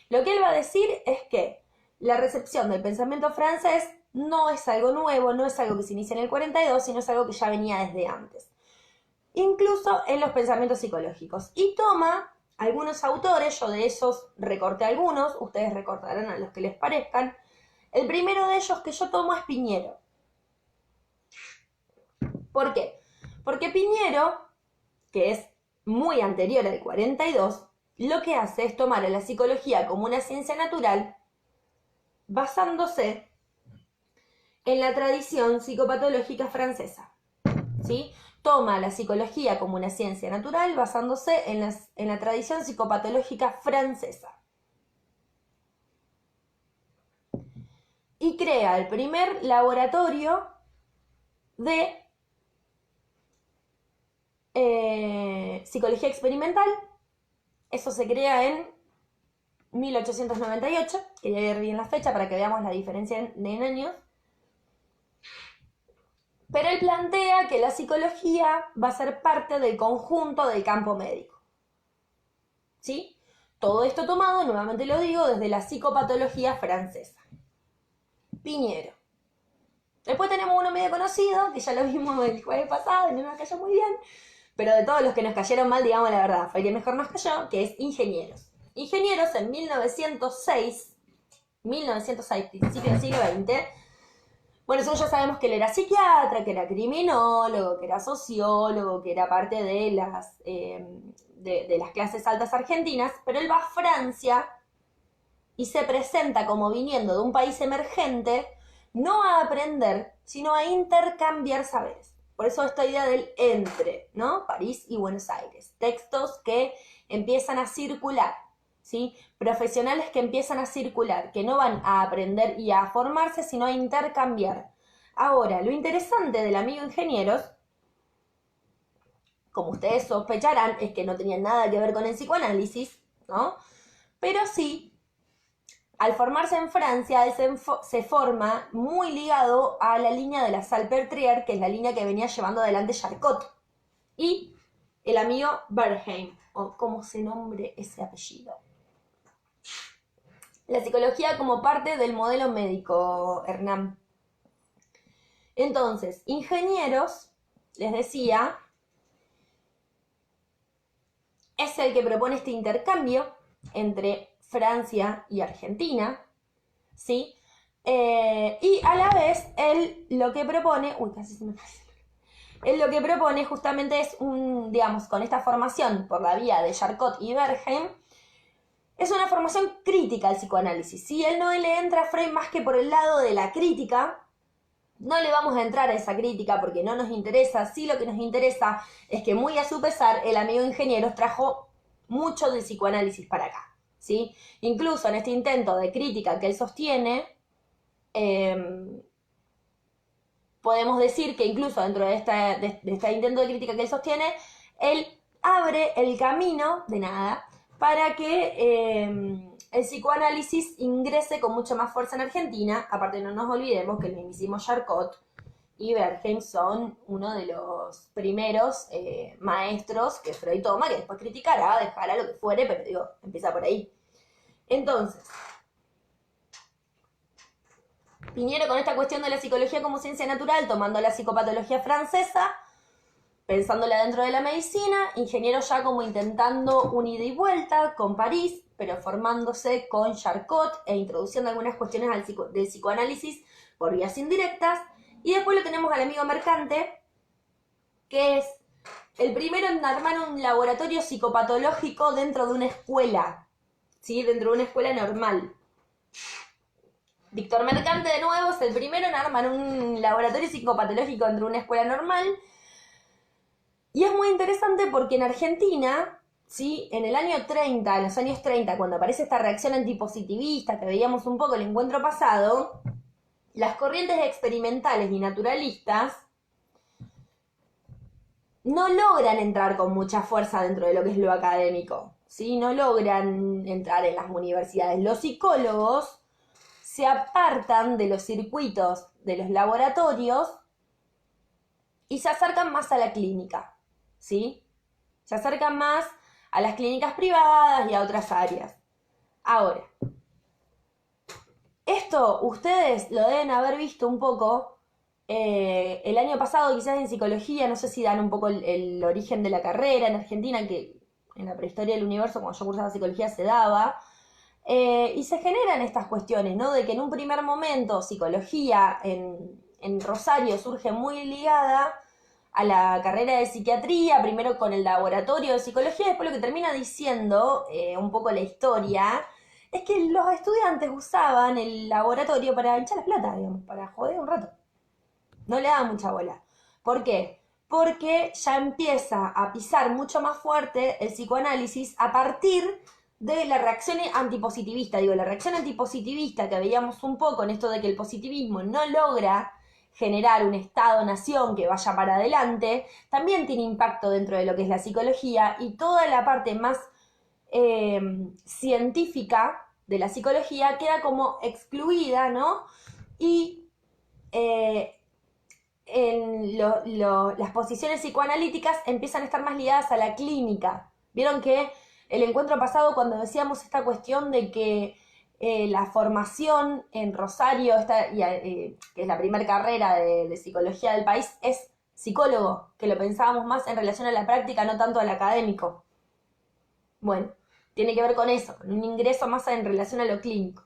lo que él va a decir es que la recepción del pensamiento francés no es algo nuevo, no es algo que se inicia en el 42, sino es algo que ya venía desde antes, incluso en los pensamientos psicológicos. Y toma algunos autores, yo de esos recorté algunos, ustedes recortarán a los que les parezcan. El primero de ellos que yo tomo es Piñero. ¿Por qué? Porque Piñero, que es muy anterior al 42, lo que hace es tomar a la psicología como una ciencia natural basándose en la tradición psicopatológica francesa, ¿sí? Toma la psicología como una ciencia natural basándose en la tradición psicopatológica francesa. Y crea el primer laboratorio de psicología experimental. Eso se crea en 1898, quería ver bien la fecha para que veamos la diferencia en años. Pero él plantea que la psicología va a ser parte del conjunto del campo médico, ¿sí? Todo esto tomado, nuevamente lo digo, desde la psicopatología francesa. Piñero. Después tenemos uno medio conocido, que ya lo vimos el jueves pasado y no nos cayó muy bien, pero de todos los que nos cayeron mal, digamos la verdad, fue el que mejor nos cayó, que es Ingenieros. Ingenieros en 1906, principio del siglo XX. Bueno, nosotros ya sabemos que él era psiquiatra, que era criminólogo, que era sociólogo, que era parte de las clases altas argentinas, pero él va a Francia y se presenta como viniendo de un país emergente, no a aprender, sino a intercambiar saberes. Por eso esta idea del entre, ¿no? París y Buenos Aires. Textos que empiezan a circular, ¿sí? Profesionales que empiezan a circular, que no van a aprender y a formarse, sino a intercambiar. Ahora, lo interesante del amigo Ingenieros, como ustedes sospecharán, es que no tenía nada que ver con el psicoanálisis, ¿no? Pero sí, al formarse en Francia, él se forma muy ligado a la línea de la Salpêtrière, que es la línea que venía llevando adelante Charcot, y el amigo Bernheim, o como se nombre ese apellido. La psicología como parte del modelo médico, Hernán. Entonces, Ingenieros, les decía, es el que propone este intercambio entre Francia y Argentina, ¿sí? Y a la vez, él lo que propone... Uy, casi se me pasa. Él lo que propone justamente es digamos, con esta formación por la vía de Charcot y Bernheim, es una formación crítica al psicoanálisis. Si él no le entra a Freud más que por el lado de la crítica, no le vamos a entrar a esa crítica porque no nos interesa. Sí, lo que nos interesa es que, muy a su pesar, el amigo Ingenieros trajo mucho del psicoanálisis para acá, ¿sí? Incluso en este intento de crítica que él sostiene, podemos decir que incluso dentro de este intento de crítica que él sostiene, él abre el camino, de nada, para que el psicoanálisis ingrese con mucha más fuerza en Argentina. Aparte, no nos olvidemos que el mismísimo Charcot y Bernheim son uno de los primeros maestros que Freud toma, que después criticará, dejará lo que fuere, pero digo, empieza por ahí. Entonces, Piñero, con esta cuestión de la psicología como ciencia natural, tomando la psicopatología francesa, pensándola dentro de la medicina, Ingeniero ya como intentando un ida y vuelta con París, pero formándose con Charcot e introduciendo algunas cuestiones del psicoanálisis por vías indirectas. Y después lo tenemos al amigo Mercante, que es el primero en armar un laboratorio psicopatológico dentro de una escuela, ¿sí? Dentro de una escuela normal. Víctor Mercante, de nuevo, es el primero en armar un laboratorio psicopatológico dentro de una escuela normal. Y es muy interesante porque en Argentina ¿sí? En el año 30, en los años 30, cuando aparece esta reacción antipositivista que veíamos un poco el encuentro pasado, las corrientes experimentales y naturalistas no logran entrar con mucha fuerza dentro de lo que es lo académico, ¿sí? No logran entrar en las universidades. Los psicólogos se apartan de los circuitos de los laboratorios y se acercan más a la clínica, ¿sí? Se acercan más a las clínicas privadas y a otras áreas. Ahora, esto ustedes lo deben haber visto un poco el año pasado, quizás en psicología, no sé si dan un poco el origen de la carrera en Argentina, que en la prehistoria del universo, cuando yo cursaba psicología, se daba. Y se generan estas cuestiones, ¿no? De que en un primer momento psicología en Rosario surge muy ligada a la carrera de psiquiatría, primero con el laboratorio de psicología, después lo que termina diciendo un poco la historia, es que los estudiantes usaban el laboratorio para echar la plata, digamos, para joder un rato. No le daban mucha bola. ¿Por qué? Porque ya empieza a pisar mucho más fuerte el psicoanálisis a partir de la reacción antipositivista. Digo, la reacción antipositivista que veíamos un poco en esto de que el positivismo no logra generar un Estado-nación que vaya para adelante, también tiene impacto dentro de lo que es la psicología, y toda la parte más científica de la psicología queda como excluida, ¿no? Y las posiciones psicoanalíticas empiezan a estar más ligadas a la clínica. Vieron que el encuentro pasado, cuando decíamos esta cuestión de que la formación en Rosario, que es la primera carrera de psicología del país, es psicólogo, que lo pensábamos más en relación a la práctica, no tanto al académico. Bueno, tiene que ver con eso, con un ingreso más en relación a lo clínico.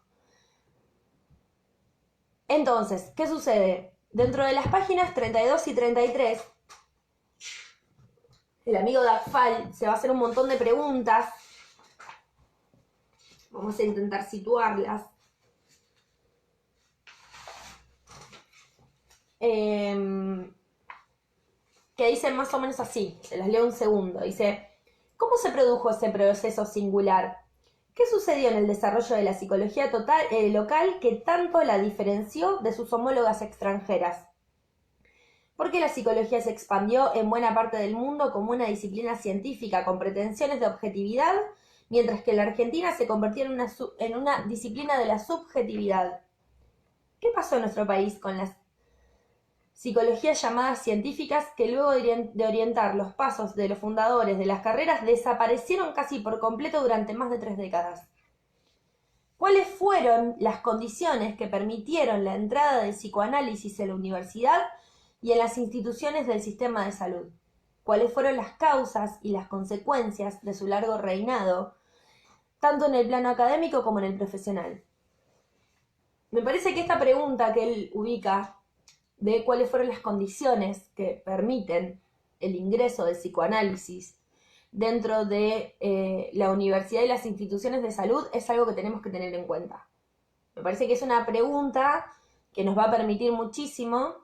Entonces, ¿qué sucede? Dentro de las páginas 32 y 33, el amigo Dagfal se va a hacer un montón de preguntas. Vamos a intentar situarlas. Que dicen más o menos así, se las leo un segundo. Dice, ¿cómo se produjo ese proceso singular? ¿Qué sucedió en el desarrollo de la psicología local que tanto la diferenció de sus homólogas extranjeras? ¿Por qué la psicología se expandió en buena parte del mundo como una disciplina científica con pretensiones de objetividad, mientras que la Argentina se convirtió en una disciplina de la subjetividad? ¿Qué pasó en nuestro país con las psicologías llamadas científicas que luego de orientar los pasos de los fundadores de las carreras desaparecieron casi por completo durante más de 3 décadas? ¿Cuáles fueron las condiciones que permitieron la entrada del psicoanálisis en la universidad y en las instituciones del sistema de salud? ¿Cuáles fueron las causas y las consecuencias de su largo reinado, tanto en el plano académico como en el profesional? Me parece que esta pregunta que él ubica de cuáles fueron las condiciones que permiten el ingreso del psicoanálisis dentro de la universidad y las instituciones de salud es algo que tenemos que tener en cuenta. Me parece que es una pregunta que nos va a permitir muchísimo.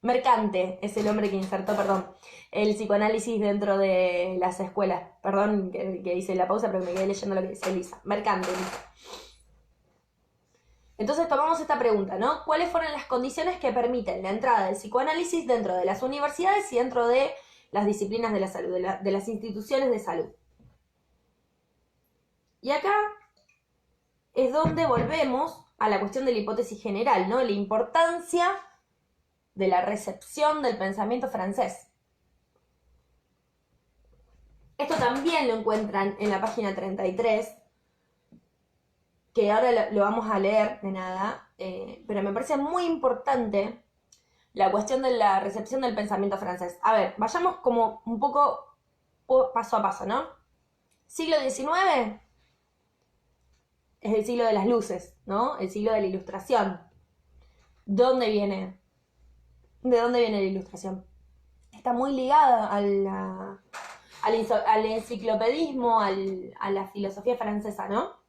Mercante es el hombre que insertó, el psicoanálisis dentro de las escuelas. Perdón que hice la pausa, pero me quedé leyendo lo que dice Elisa. Mercante, Elisa. Entonces tomamos esta pregunta, ¿no? ¿Cuáles fueron las condiciones que permiten la entrada del psicoanálisis dentro de las universidades y dentro de las disciplinas de la salud, de las instituciones de salud? Y acá es donde volvemos a la cuestión de la hipótesis general, ¿no? La importancia de la recepción del pensamiento francés. Esto también lo encuentran en la página 33, que ahora lo vamos a leer de nada, pero me parece muy importante la cuestión de la recepción del pensamiento francés. A ver, vayamos como un poco paso a paso, ¿no? Siglo XIX es el siglo de las luces, ¿no? El siglo de la ilustración. ¿De dónde viene la ilustración? Está muy ligada al enciclopedismo, a la filosofía francesa, ¿no?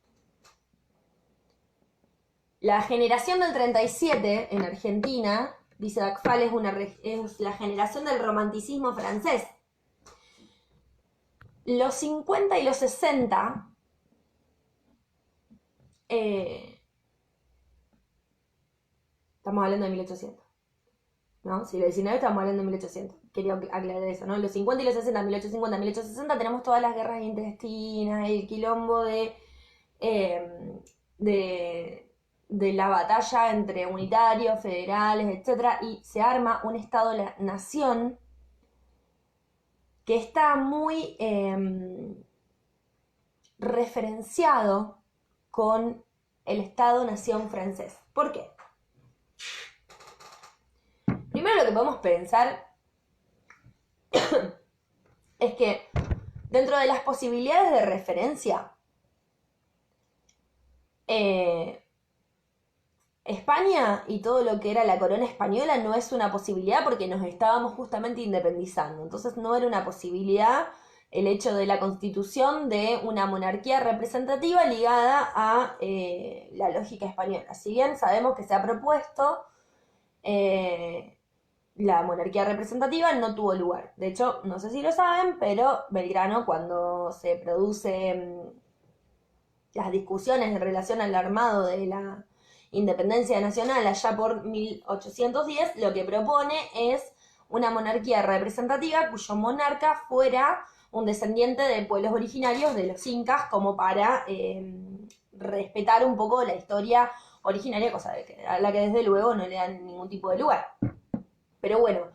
La generación del 37 en Argentina, dice Dagfal, es la generación del romanticismo francés. Los 50 y los 60 estamos hablando de 1800, ¿no? Siglo XIX estamos hablando de 1800. Quería aclarar eso, ¿no? Los 50 y los 60, 1850, 1860, tenemos todas las guerras intestinas, el quilombo eh, de, de la batalla entre unitarios, federales, etcétera, y se arma un Estado-nación que está muy referenciado con el Estado-nación francés. ¿Por qué? Primero lo que podemos pensar es que dentro de las posibilidades de referencia, España y todo lo que era la corona española no es una posibilidad porque nos estábamos justamente independizando. Entonces no era una posibilidad el hecho de la constitución de una monarquía representativa ligada a la lógica española. Si bien sabemos que se ha propuesto, la monarquía representativa no tuvo lugar. De hecho, no sé si lo saben, pero Belgrano, cuando se producen las discusiones en relación al armado de la independencia nacional allá por 1810, lo que propone es una monarquía representativa cuyo monarca fuera un descendiente de pueblos originarios de los incas, como para respetar un poco la historia originaria, cosa a la que desde luego no le dan ningún tipo de lugar. Pero bueno,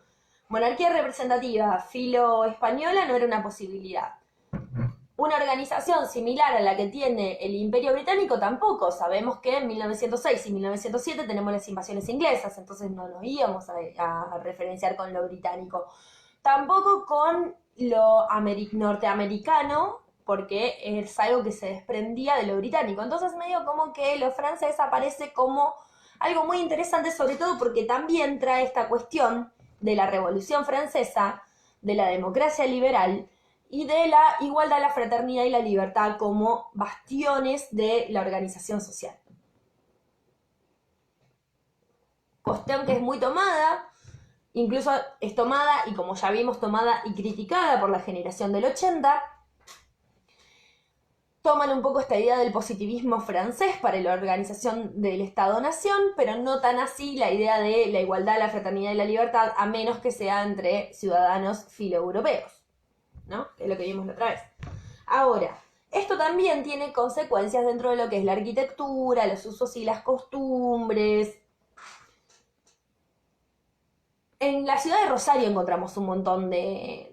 monarquía representativa filo española no era una posibilidad. Una organización similar a la que tiene el Imperio Británico tampoco. Sabemos que en 1906 y 1907 tenemos las invasiones inglesas, entonces no nos íbamos a referenciar con lo británico. Tampoco con lo norteamericano, porque es algo que se desprendía de lo británico. Entonces medio como que lo francés aparece como algo muy interesante, sobre todo porque también trae esta cuestión de la Revolución Francesa, de la democracia liberal y de la igualdad, la fraternidad y la libertad como bastiones de la organización social. Cuestión que es muy tomada, incluso es tomada, y como ya vimos, tomada y criticada por la generación del 80. Toman un poco esta idea del positivismo francés para la organización del Estado-Nación, pero no tan así la idea de la igualdad, la fraternidad y la libertad, a menos que sea entre ciudadanos filoeuropeos, ¿no? Que es lo que vimos la otra vez. Ahora, esto también tiene consecuencias dentro de lo que es la arquitectura, los usos y las costumbres. En la ciudad de Rosario encontramos un montón de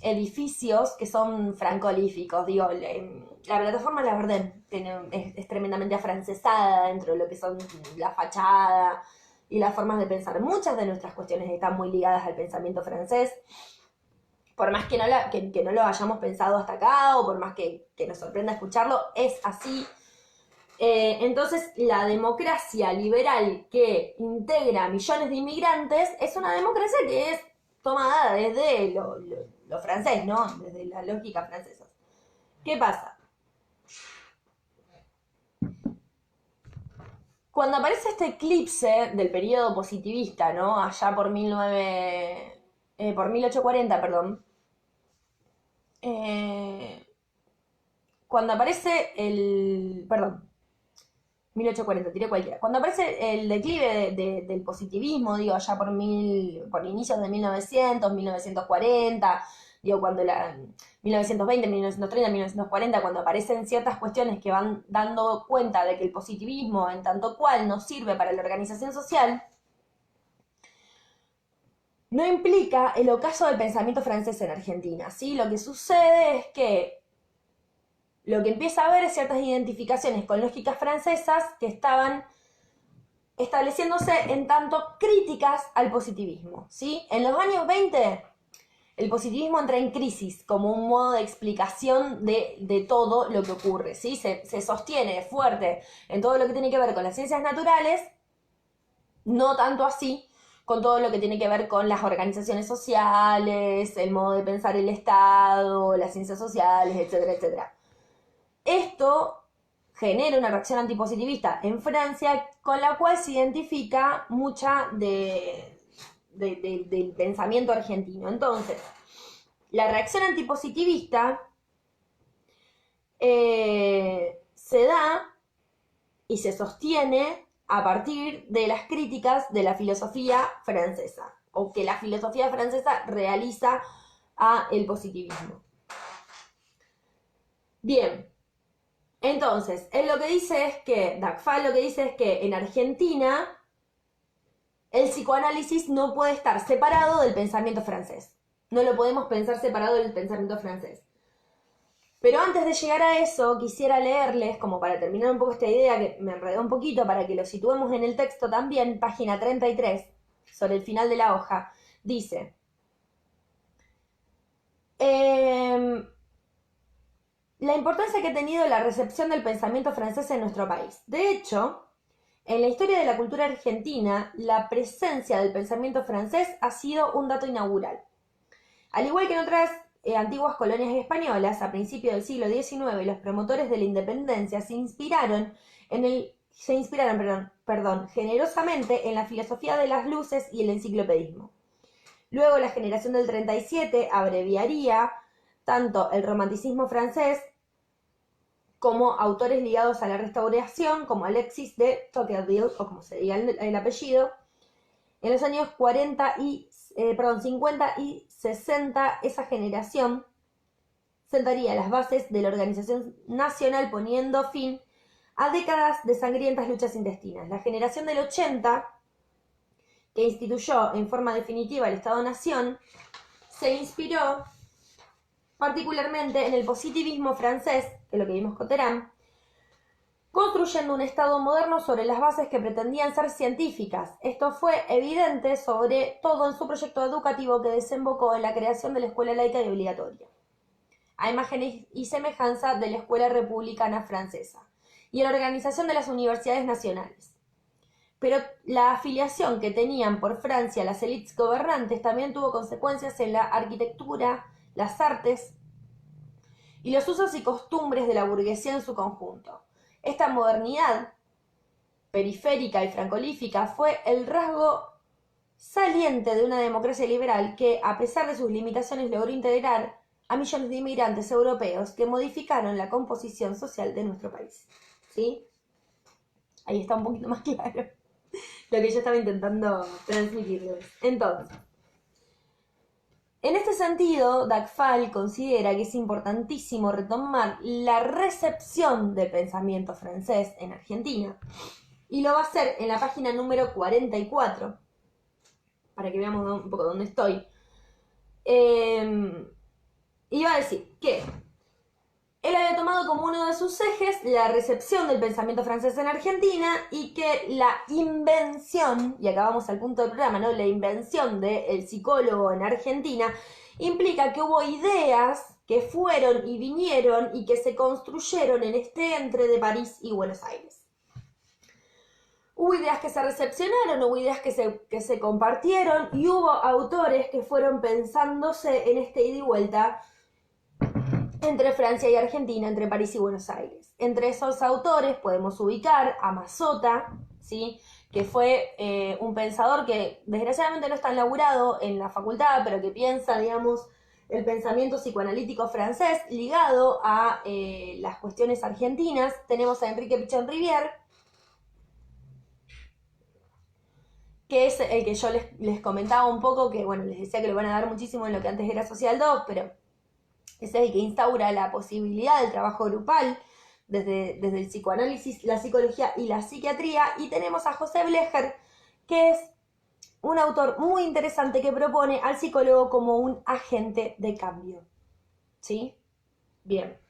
edificios que son francolíficos. Digo, la plataforma La Verdad es tremendamente afrancesada dentro de lo que son la fachada y las formas de pensar. Muchas de nuestras cuestiones están muy ligadas al pensamiento francés. Por más que no lo hayamos pensado hasta acá, o por más que nos sorprenda escucharlo, es así. Entonces, la democracia liberal que integra millones de inmigrantes es una democracia que es tomada desde lo francés, ¿no? Desde la lógica francesa. ¿Qué pasa? Cuando aparece este eclipse del periodo positivista, ¿no? Allá por 1840, perdón. Cuando aparece perdón, 1840, tiré cualquiera. Cuando aparece el declive del positivismo, digo, allá por inicios de 1900, 1940, digo, cuando 1920, 1930, 1940, cuando aparecen ciertas cuestiones que van dando cuenta de que el positivismo, en tanto cual, no sirve para la organización social, no implica el ocaso del pensamiento francés en Argentina, ¿sí? Lo que sucede es que lo que empieza a haber es ciertas identificaciones con lógicas francesas que estaban estableciéndose en tanto críticas al positivismo, ¿sí? En los años 20, el positivismo entra en crisis como un modo de explicación de todo lo que ocurre, ¿sí? Se sostiene fuerte en todo lo que tiene que ver con las ciencias naturales, no tanto así con todo lo que tiene que ver con las organizaciones sociales, el modo de pensar el Estado, las ciencias sociales, etcétera, etcétera. Esto genera una reacción antipositivista en Francia, con la cual se identifica mucha del pensamiento argentino. Entonces, La reacción antipositivista se da y se sostiene a partir de las críticas de la filosofía francesa, o que la filosofía francesa realiza a el positivismo. Bien, entonces, él lo que dice es que, Dagfal lo que dice es que en Argentina el psicoanálisis no puede estar separado del pensamiento francés. No lo podemos pensar separado del pensamiento francés. Pero antes de llegar a eso, quisiera leerles, como para terminar un poco esta idea, que me enredó un poquito, para que lo situemos en el texto también, página 33, sobre el final de la hoja, dice: la importancia que ha tenido la recepción del pensamiento francés en nuestro país. De hecho, en la historia de la cultura argentina, la presencia del pensamiento francés ha sido un dato inaugural. Al igual que en otras antiguas colonias españolas, a principios del siglo XIX, los promotores de la independencia se inspiraron generosamente en la filosofía de las luces y el enciclopedismo. Luego, la generación del 37 abreviaría tanto el romanticismo francés como autores ligados a la restauración, como Alexis de Tocqueville, o como se diga el apellido. En los años 50 y 60, esa generación sentaría las bases de la organización nacional, poniendo fin a décadas de sangrientas luchas intestinas. La generación del 80, que instituyó en forma definitiva el Estado-Nación, se inspiró particularmente en el positivismo francés, que es lo que vimos con Terán, construyendo un Estado moderno sobre las bases que pretendían ser científicas. Esto fue evidente sobre todo en su proyecto educativo, que desembocó en la creación de la escuela laica y obligatoria, a imagen y semejanza de la escuela republicana francesa, y en la organización de las universidades nacionales. Pero la afiliación que tenían por Francia las élites gobernantes también tuvo consecuencias en la arquitectura, las artes y los usos y costumbres de la burguesía en su conjunto. Esta modernidad periférica y francolífica fue el rasgo saliente de una democracia liberal que, a pesar de sus limitaciones, logró integrar a millones de inmigrantes europeos que modificaron la composición social de nuestro país. ¿Sí? Ahí está un poquito más claro lo que yo estaba intentando transmitirles. Entonces, en este sentido, Dagfal considera que es importantísimo retomar la recepción del pensamiento francés en Argentina, y lo va a hacer en la página número 44, para que veamos un poco dónde estoy. Y va a decir que él había tomado como uno de sus ejes la recepción del pensamiento francés en Argentina, y que la invención, y acá vamos al punto del programa, ¿no? La invención del psicólogo en Argentina implica que hubo ideas que fueron y vinieron y que se construyeron en este entre de París y Buenos Aires. Hubo ideas que se recepcionaron, hubo ideas que se compartieron, y hubo autores que fueron pensándose en este ida y vuelta entre Francia y Argentina, entre París y Buenos Aires. Entre esos autores podemos ubicar a Mazzotta, ¿sí? Que fue un pensador que desgraciadamente no está laburado en la facultad, pero que piensa, digamos, el pensamiento psicoanalítico francés ligado a las cuestiones argentinas. Tenemos a Enrique Pichon Rivière, que es el que yo les comentaba un poco, que bueno, les decía que lo van a dar muchísimo en lo que antes era Social 2, pero es el que instaura la posibilidad del trabajo grupal desde el psicoanálisis, la psicología y la psiquiatría. Y tenemos a José Blecher, que es un autor muy interesante que propone al psicólogo como un agente de cambio. ¿Sí? Bien.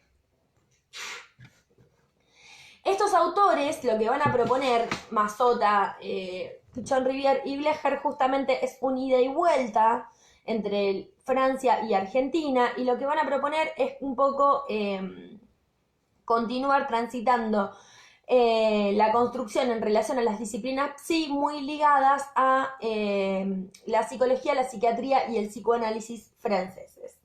Estos autores lo que van a proponer, Mazzotta, Pichon Rivière y Blecher, justamente es un ida y vuelta entre Francia y Argentina, y lo que van a proponer es un poco continuar transitando la construcción en relación a las disciplinas psi, muy ligadas a la psicología, la psiquiatría y el psicoanálisis franceses.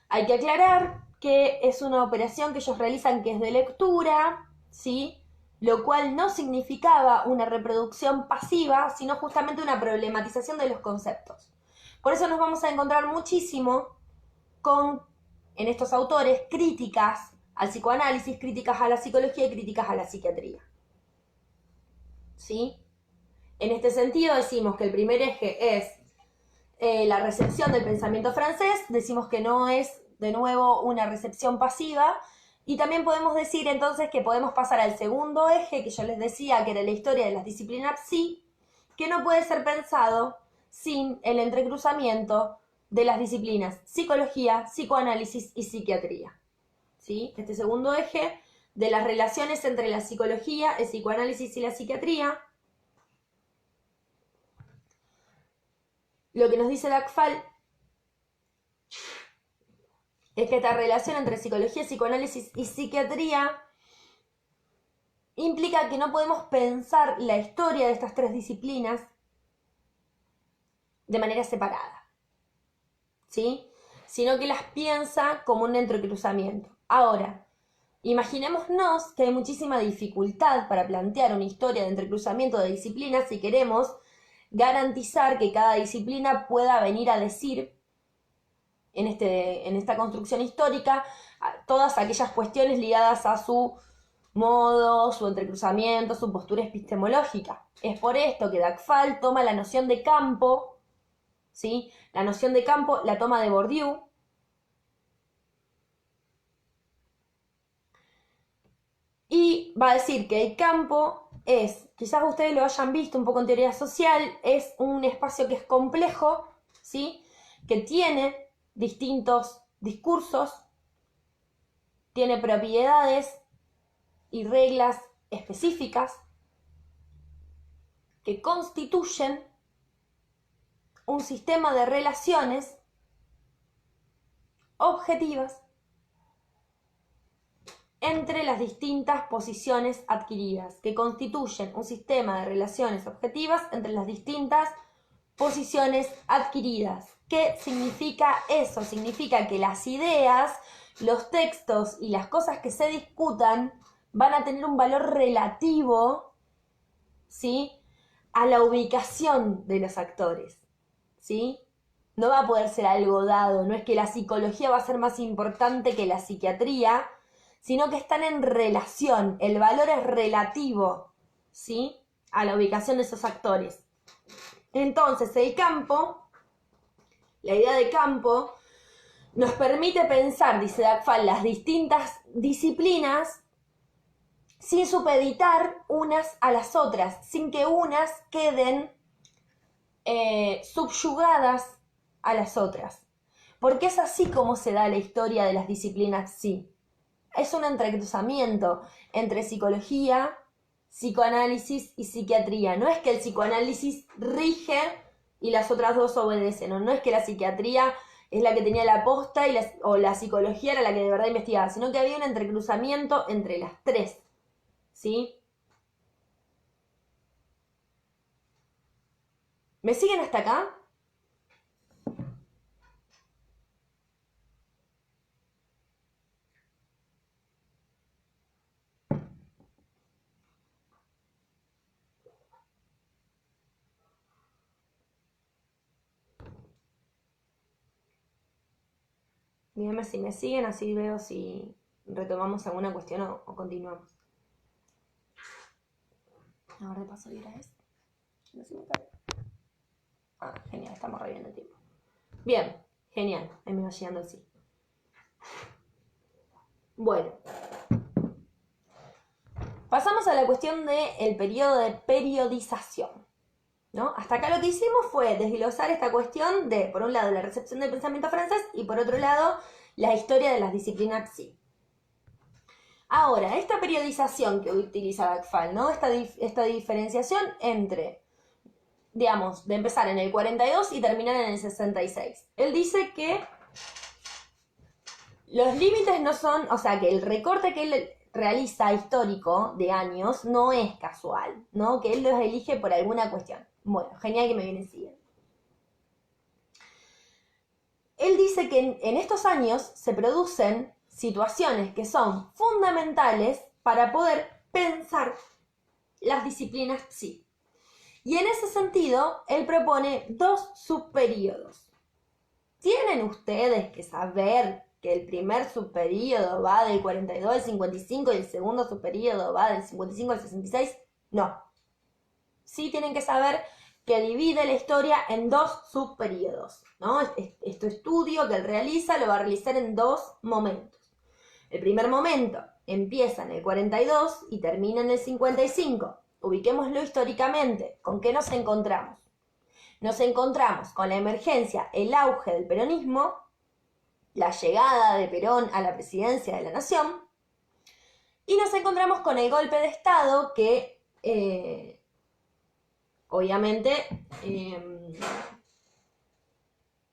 Hay que aclarar que es una operación que ellos realizan que es de lectura, ¿sí? Lo cual no significaba una reproducción pasiva, sino justamente una problematización de los conceptos. Por eso nos vamos a encontrar muchísimo en estos autores, críticas al psicoanálisis, críticas a la psicología y críticas a la psiquiatría. ¿Sí? En este sentido decimos que el primer eje es la recepción del pensamiento francés, decimos que no es, de nuevo, una recepción pasiva, y también podemos decir entonces que podemos pasar al segundo eje, que yo les decía que era la historia de las disciplinas psi, que no puede ser pensado sin el entrecruzamiento de las disciplinas psicología, psicoanálisis y psiquiatría. ¿Sí? Este segundo eje de las relaciones entre la psicología, el psicoanálisis y la psiquiatría. Lo que nos dice Dagfal es que esta relación entre psicología, psicoanálisis y psiquiatría implica que no podemos pensar la historia de estas tres disciplinas de manera separada, ¿sí? Sino que las piensa como un entrecruzamiento. Ahora, imaginémonos que hay muchísima dificultad para plantear una historia de entrecruzamiento de disciplinas si queremos garantizar que cada disciplina pueda venir a decir en esta construcción histórica todas aquellas cuestiones ligadas a su modo, su entrecruzamiento, su postura epistemológica. Es por esto que Dagfal toma la noción de campo, ¿sí? La noción de campo la toma de Bourdieu, y va a decir que el campo es, quizás ustedes lo hayan visto un poco en teoría social, es un espacio que es complejo, ¿sí? Que tiene distintos discursos, tiene propiedades y reglas específicas que constituyen un sistema de relaciones objetivas entre las distintas posiciones adquiridas, que constituyen un sistema de relaciones objetivas entre las distintas posiciones adquiridas. ¿Qué significa eso? Significa que las ideas, los textos y las cosas que se discutan van a tener un valor relativo, ¿sí?, a la ubicación de los actores, ¿sí? No va a poder ser algo dado, no es que la psicología va a ser más importante que la psiquiatría, sino que están en relación, el valor es relativo, ¿sí?, a la ubicación de esos actores. Entonces, el campo, la idea de campo, nos permite pensar, dice Dagfal, las distintas disciplinas sin supeditar unas a las otras, sin que unas queden subyugadas a las otras. Porque es así como se da la historia de las disciplinas psi. Es un entrecruzamiento entre psicología, psicoanálisis y psiquiatría. No es que el psicoanálisis rige y las otras dos obedecen, no es que la psiquiatría es la que tenía la posta o la psicología era la que de verdad investigaba, sino que había un entrecruzamiento entre las tres, ¿sí? ¿Me siguen hasta acá? Díganme si me siguen, así veo si retomamos alguna cuestión o continuamos. Ahora de paso era esto. No se me cae. Ah, genial, estamos re bien de tiempo. Bien, genial, ahí me va llegando el sí. Bueno, pasamos a la cuestión del periodo de periodización, ¿no? Hasta acá lo que hicimos fue desglosar esta cuestión de, por un lado, la recepción del pensamiento francés y por otro lado, la historia de las disciplinas psi. Ahora, esta periodización que utiliza Dagfal, ¿no? Esta diferenciación entre, digamos, de empezar en el 42 y terminar en el 66. Él dice que los límites no son, o sea, que el recorte que él realiza histórico de años no es casual, ¿no? Que él los elige por alguna cuestión. Bueno, genial que me vienen siguiendo. Él dice que en estos años se producen situaciones que son fundamentales para poder pensar las disciplinas psi. Y en ese sentido, él propone dos subperíodos. tienen ustedes que saber que el primer subperíodo va del 42 al 55 y el segundo subperíodo va del 55 al 66? No. Sí tienen que saber que divide la historia en 2 subperíodos, ¿no? Este estudio que él realiza lo va a realizar en 2 momentos. El primer momento empieza en el 42 y termina en el 55. Ubiquémoslo históricamente. ¿Con qué nos encontramos? Nos encontramos con la emergencia, el auge del peronismo, la llegada de Perón a la presidencia de la nación, y nos encontramos con el golpe de Estado que, obviamente,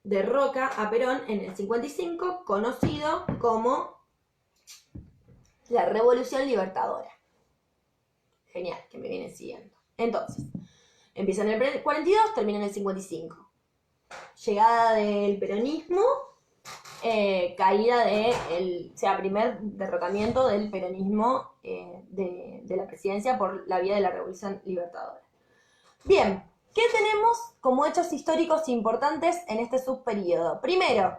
derroca a Perón en el 55, conocido como la Revolución Libertadora. Genial, que me vienen siguiendo. Entonces, empieza en el 42, termina en el 55. Llegada del peronismo, caída primer derrocamiento del peronismo de la presidencia por la vía de la Revolución Libertadora. Bien, ¿qué tenemos como hechos históricos importantes en este subperíodo? Primero,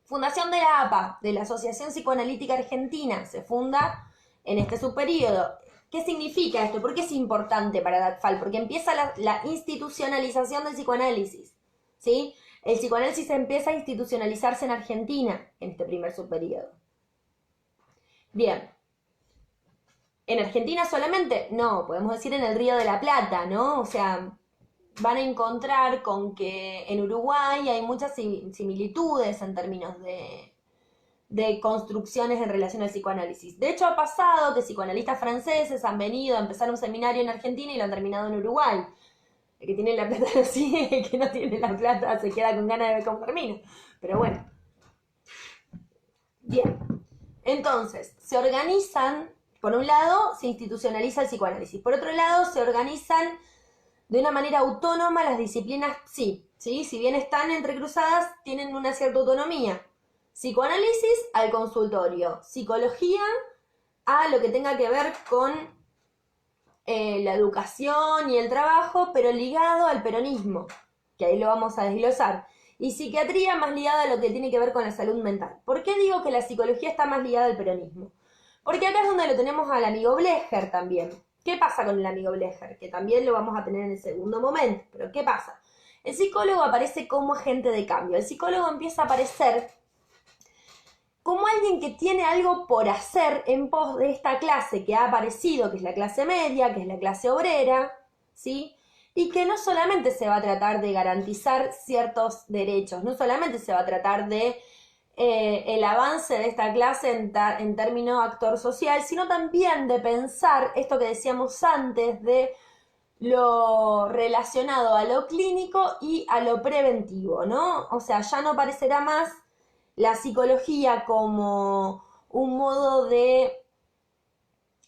fundación de la APA, de la Asociación Psicoanalítica Argentina, se funda en este subperíodo. ¿Qué significa esto? ¿Por qué es importante para Dagfal? Porque empieza la institucionalización del psicoanálisis, ¿sí? El psicoanálisis empieza a institucionalizarse en Argentina en este primer subperíodo. Bien. ¿En Argentina solamente? No, podemos decir en el Río de la Plata, ¿no? O sea, van a encontrar con que en Uruguay hay muchas similitudes en términos de construcciones en relación al psicoanálisis. De hecho, ha pasado que psicoanalistas franceses han venido a empezar un seminario en Argentina y lo han terminado en Uruguay. El que tiene la plata lo sigue, el que no tiene la plata se queda con ganas de ver cómo termina. Pero bueno. Bien. Entonces, se organizan, por un lado, se institucionaliza el psicoanálisis. Por otro lado, se organizan de una manera autónoma las disciplinas, sí. Si bien están entrecruzadas, tienen una cierta autonomía. Psicoanálisis al consultorio, psicología a lo que tenga que ver con la educación y el trabajo, pero ligado al peronismo, que ahí lo vamos a desglosar. Y psiquiatría más ligada a lo que tiene que ver con la salud mental. ¿Por qué digo que la psicología está más ligada al peronismo? Porque acá es donde lo tenemos al amigo Blecher también. ¿Qué pasa con el amigo Blecher? Que también lo vamos a tener en el segundo momento. Pero ¿qué pasa? El psicólogo aparece como agente de cambio. El psicólogo empieza a aparecer como alguien que tiene algo por hacer en pos de esta clase que ha aparecido, que es la clase media, que es la clase obrera, ¿sí? Y que no solamente se va a tratar de garantizar ciertos derechos, no solamente se va a tratar de el avance de esta clase en términos actor social, sino también de pensar esto que decíamos antes de lo relacionado a lo clínico y a lo preventivo, ¿no? O sea, ya no parecerá más la psicología como un modo de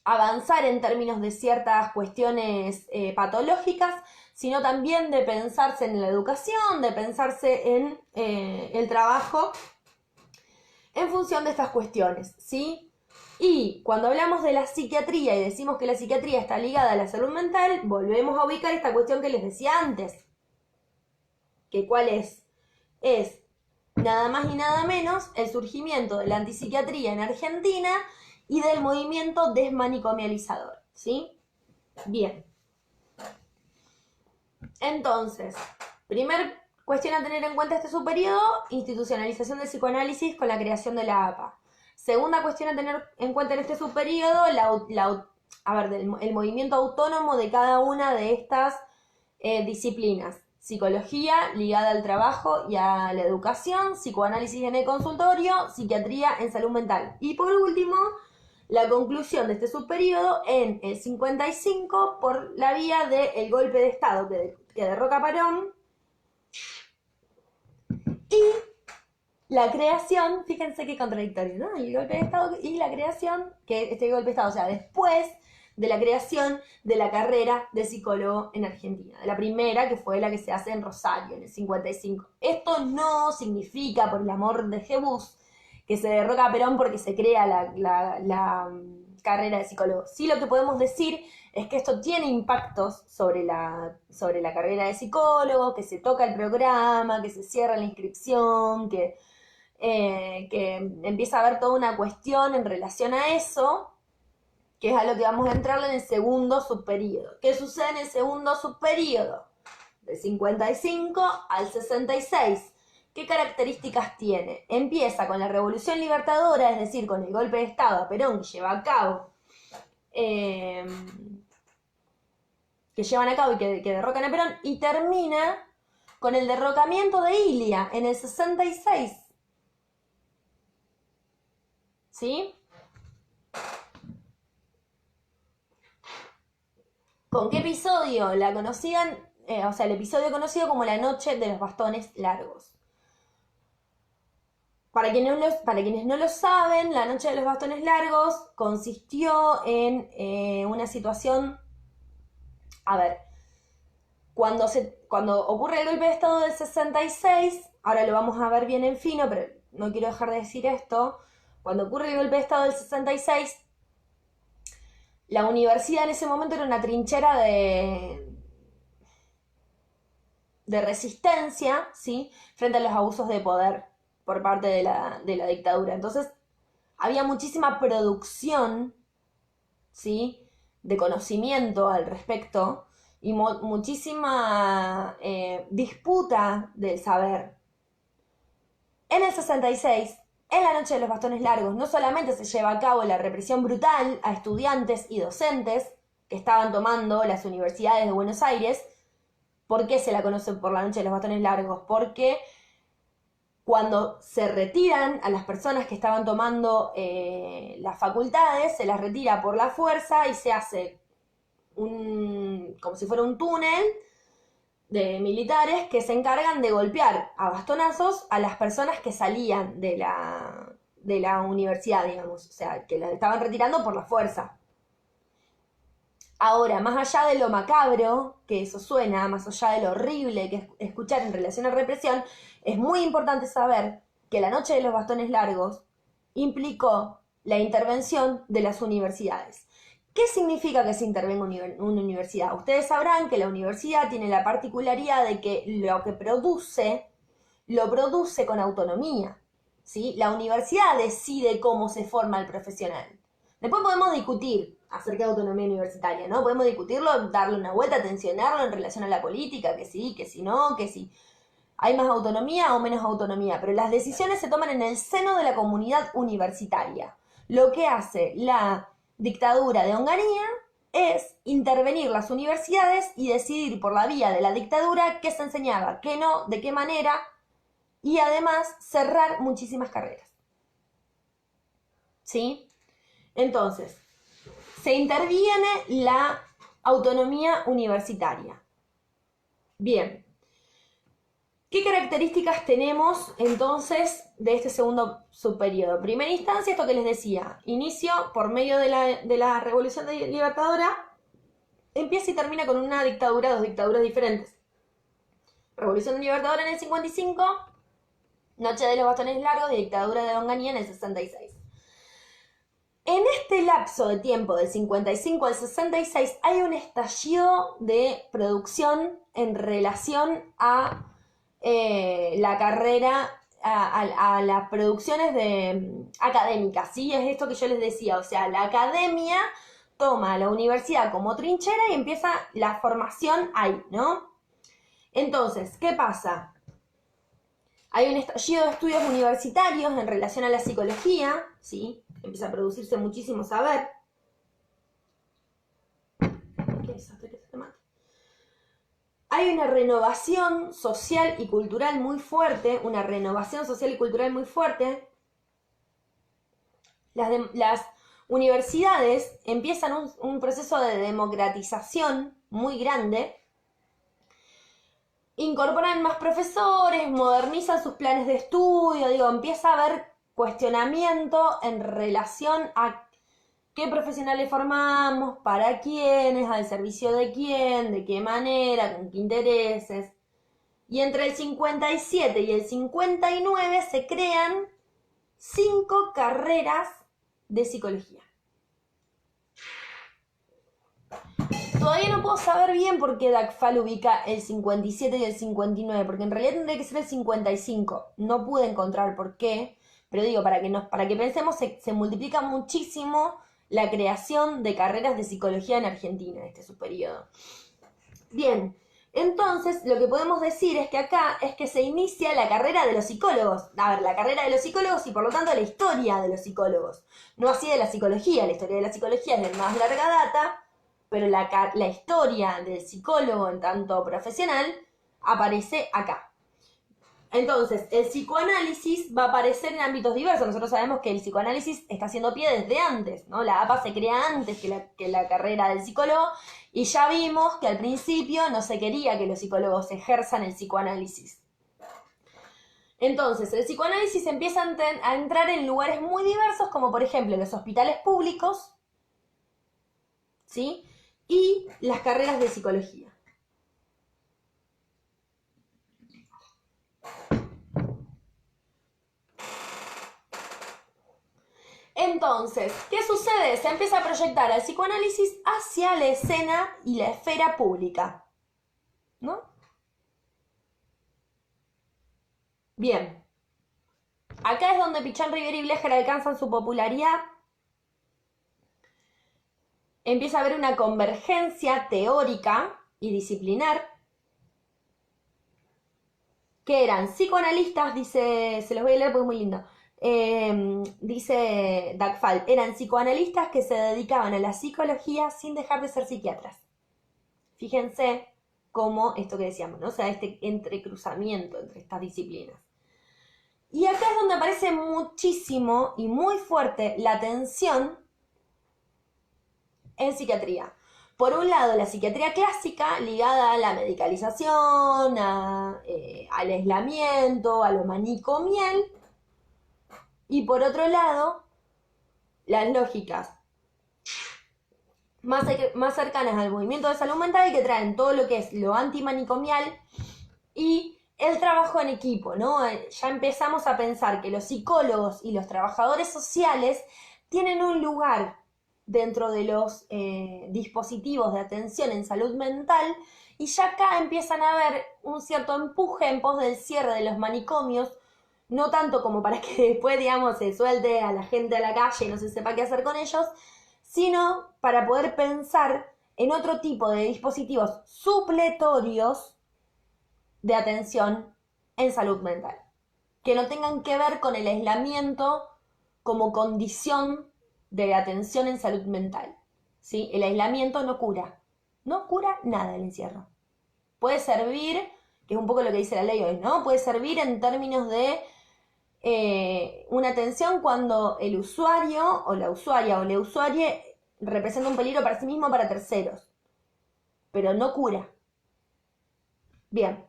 avanzar en términos de ciertas cuestiones patológicas, sino también de pensarse en la educación, de pensarse en el trabajo en función de estas cuestiones, ¿sí? Y cuando hablamos de la psiquiatría y decimos que la psiquiatría está ligada a la salud mental, volvemos a ubicar esta cuestión que les decía antes. ¿Que cuál es? Es nada más y nada menos el surgimiento de la antipsiquiatría en Argentina y del movimiento desmanicomializador, ¿sí? Bien. Entonces, primer cuestión a tener en cuenta este subperíodo, institucionalización del psicoanálisis con la creación de la APA. Segunda cuestión a tener en cuenta en este subperíodo, el movimiento autónomo de cada una de estas disciplinas. Psicología ligada al trabajo y a la educación, psicoanálisis en el consultorio, psiquiatría en salud mental. Y por último, la conclusión de este subperíodo en el 55 por la vía del golpe de Estado que derroca a Perón y la creación, fíjense qué contradictorio, ¿no? El golpe de Estado y la creación, que este golpe de Estado, o sea, después de la creación de la carrera de psicólogo en Argentina, de la primera que fue la que se hace en Rosario en el 55. Esto no significa, por el amor de Jebus, que se derroca a Perón porque se crea la carrera de psicólogo. Sí, lo que podemos decir es que esto tiene impactos sobre la carrera de psicólogo, que se toca el programa, que se cierra la inscripción, que empieza a haber toda una cuestión en relación a eso, que es a lo que vamos a entrar en el segundo subperíodo. ¿Qué sucede en el segundo subperíodo? Del 55 al 66. ¿Qué características tiene? Empieza con la Revolución Libertadora, es decir, con el golpe de Estado a Perón que llevan a cabo y que derrocan a Perón, y termina con el derrocamiento de Ilia en el 66. ¿Sí? ¿Con qué episodio? La conocían, el episodio conocido como la Noche de los Bastones Largos. Para quienes no lo saben, la Noche de los Bastones Largos consistió en una situación... A ver, cuando ocurre el golpe de Estado del 66, ahora lo vamos a ver bien en fino, pero no quiero dejar de decir esto, cuando ocurre el golpe de Estado del 66, la universidad en ese momento era una trinchera de resistencia, ¿sí?, frente a los abusos de poder por parte de la dictadura. Entonces, había muchísima producción, ¿sí?, de conocimiento al respecto y muchísima disputa del saber. En el 66, en la Noche de los Bastones Largos, no solamente se lleva a cabo la represión brutal a estudiantes y docentes que estaban tomando las universidades de Buenos Aires. ¿Por qué se la conoce por la Noche de los Bastones Largos? Porque cuando se retiran a las personas que estaban tomando las facultades, se las retira por la fuerza y se hace como si fuera un túnel de militares que se encargan de golpear a bastonazos a las personas que salían de la universidad, digamos, o sea, que las estaban retirando por la fuerza. Ahora, más allá de lo macabro que eso suena, más allá de lo horrible que es escuchar en relación a represión, es muy importante saber que la Noche de los Bastones Largos implicó la intervención de las universidades. ¿Qué significa que se intervenga una universidad? Ustedes sabrán que la universidad tiene la particularidad de que lo que produce, lo produce con autonomía, ¿sí? La universidad decide cómo se forma el profesional. Después podemos discutir acerca de autonomía universitaria, ¿no? Podemos discutirlo, darle una vuelta, tensionarlo en relación a la política, que sí, que si no, que si hay más autonomía o menos autonomía, pero las decisiones se toman en el seno de la comunidad universitaria. Lo que hace la dictadura de Onganía es intervenir las universidades y decidir por la vía de la dictadura qué se enseñaba, qué no, de qué manera, y además cerrar muchísimas carreras. ¿Sí? Entonces, se interviene la autonomía universitaria. Bien. ¿Qué características tenemos entonces de este segundo subperíodo? Primera instancia, esto que les decía, inicio por medio de la Revolución Libertadora, empieza y termina con una dictadura, dos dictaduras diferentes. Revolución Libertadora en el 55, Noche de los Bastones Largos y dictadura de Onganía en el 66. En este lapso de tiempo del 55 al 66 hay un estallido de producción en relación a la carrera, a las producciones académicas, ¿sí? Es esto que yo les decía, o sea, la academia toma a la universidad como trinchera y empieza la formación ahí, ¿no? Entonces, ¿qué pasa? Hay un estallido de estudios universitarios en relación a la psicología, ¿sí? Empieza a producirse muchísimo saber. ¿Qué desastre que se te mate? Hay una renovación social y cultural muy fuerte, Las universidades empiezan un proceso de democratización muy grande, incorporan más profesores, modernizan sus planes de estudio, empieza a haber cuestionamiento en relación a qué profesionales formamos, para quiénes, al servicio de quién, de qué manera, con qué intereses. Y entre el 57 y el 59 se crean 5 carreras de psicología. puedo saber bien por qué Dagfal ubica el 57 y el 59, porque en realidad tendría que ser el 55. No pude encontrar por qué, pero digo, para que pensemos, se multiplica muchísimo la creación de carreras de psicología en Argentina en este subperiodo. Bien, entonces lo que podemos decir es que acá es que se inicia la carrera de los psicólogos. A ver, la carrera de los psicólogos y por lo tanto la historia de los psicólogos. No así de la psicología, la historia de la psicología es de más larga data, pero la historia del psicólogo en tanto profesional aparece acá. Entonces, el psicoanálisis va a aparecer en ámbitos diversos. Nosotros sabemos que el psicoanálisis está haciendo pie desde antes, ¿no? La APA se crea antes que la carrera del psicólogo y ya vimos que al principio no se quería que los psicólogos ejerzan el psicoanálisis. Entonces, el psicoanálisis empieza a entrar en lugares muy diversos, como por ejemplo los hospitales públicos, ¿sí? Y las carreras de psicología. Entonces, ¿qué sucede? Se empieza a proyectar el psicoanálisis hacia la escena y la esfera pública, ¿no? Bien. Acá es donde Pichón, Rivera y Blecher alcanzan su popularidad. Empieza a haber una convergencia teórica y disciplinar, que eran psicoanalistas, dice, se los voy a leer porque es muy lindo. Dice Dagfal, eran psicoanalistas que se dedicaban a la psicología sin dejar de ser psiquiatras. Fíjense cómo esto que decíamos, ¿no? O sea, este entrecruzamiento entre estas disciplinas. Y acá es donde aparece muchísimo y muy fuerte la tensión en psiquiatría. Por un lado, la psiquiatría clásica, ligada a la medicalización, al aislamiento, a lo manicomial. Y por otro lado, las lógicas más cercanas al movimiento de salud mental, que traen todo lo que es lo antimanicomial y el trabajo en equipo, ¿no? Ya empezamos a pensar que los psicólogos y los trabajadores sociales tienen un lugar dentro de los dispositivos de atención en salud mental y ya acá empiezan a haber un cierto empuje en pos del cierre de los manicomios, no tanto como para que después, digamos, se suelte a la gente a la calle y no se sepa qué hacer con ellos, sino para poder pensar en otro tipo de dispositivos supletorios de atención en salud mental, que no tengan que ver con el aislamiento como condición de atención en salud mental, ¿sí? El aislamiento no cura nada el encierro. Puede servir, que es un poco lo que dice la ley hoy, ¿no? Puede servir en términos de una atención cuando el usuario o la usuaria o la usuaria representa un peligro para sí mismo o para terceros, pero no cura. Bien.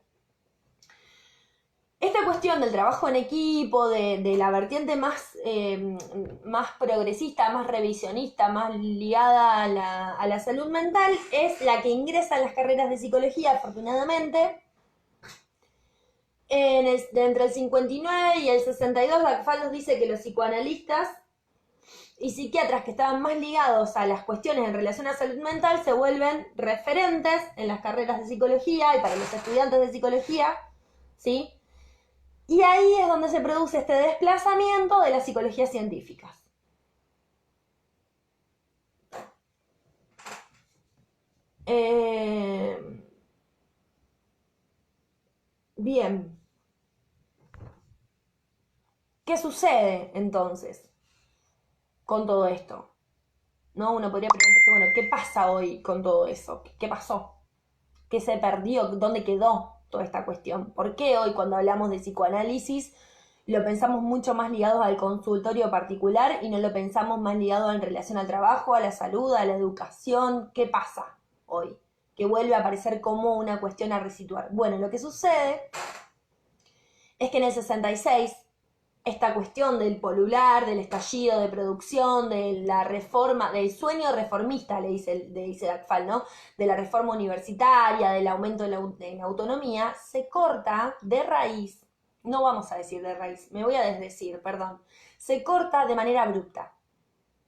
Esta cuestión del trabajo en equipo, de la vertiente más progresista, más revisionista, más ligada a la salud mental, es la que ingresa en las carreras de psicología, afortunadamente. Entre el 59 y el 62, Dagfal nos dice que los psicoanalistas y psiquiatras que estaban más ligados a las cuestiones en relación a salud mental se vuelven referentes en las carreras de psicología y para los estudiantes de psicología, ¿sí? Y ahí es donde se produce este desplazamiento de las psicologías científicas. Bien. ¿Qué sucede entonces con todo esto? ¿No? Uno podría preguntarse, bueno, ¿qué pasa hoy con todo eso? ¿Qué pasó? ¿Qué se perdió? ¿Dónde quedó toda esta cuestión? ¿Por qué hoy cuando hablamos de psicoanálisis lo pensamos mucho más ligado al consultorio particular y no lo pensamos más ligado en relación al trabajo, a la salud, a la educación? ¿Qué pasa hoy? Que vuelve a aparecer como una cuestión a resituar. Bueno, lo que sucede es que en el 66 esta cuestión del polular, del estallido de producción, de la reforma, del sueño reformista, le dice Dagfal, ¿no? De la reforma universitaria, del aumento de la autonomía, se corta de raíz, no vamos a decir de raíz, me voy a desdecir, perdón, se corta de manera abrupta,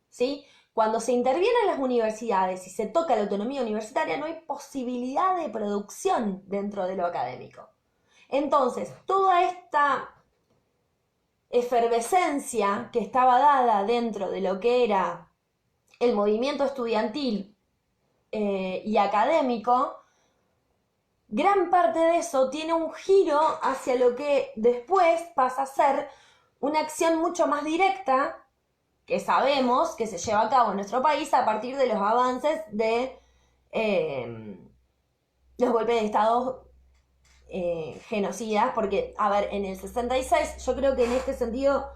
¿sí? Cuando se interviene en las universidades y se toca la autonomía universitaria, no hay posibilidad de producción dentro de lo académico. Entonces, toda esta efervescencia que estaba dada dentro de lo que era el movimiento estudiantil y académico, gran parte de eso tiene un giro hacia lo que después pasa a ser una acción mucho más directa que sabemos que se lleva a cabo en nuestro país a partir de los avances de los golpes de Estado genocidas, porque, a ver, en el 66, yo creo que en este sentido,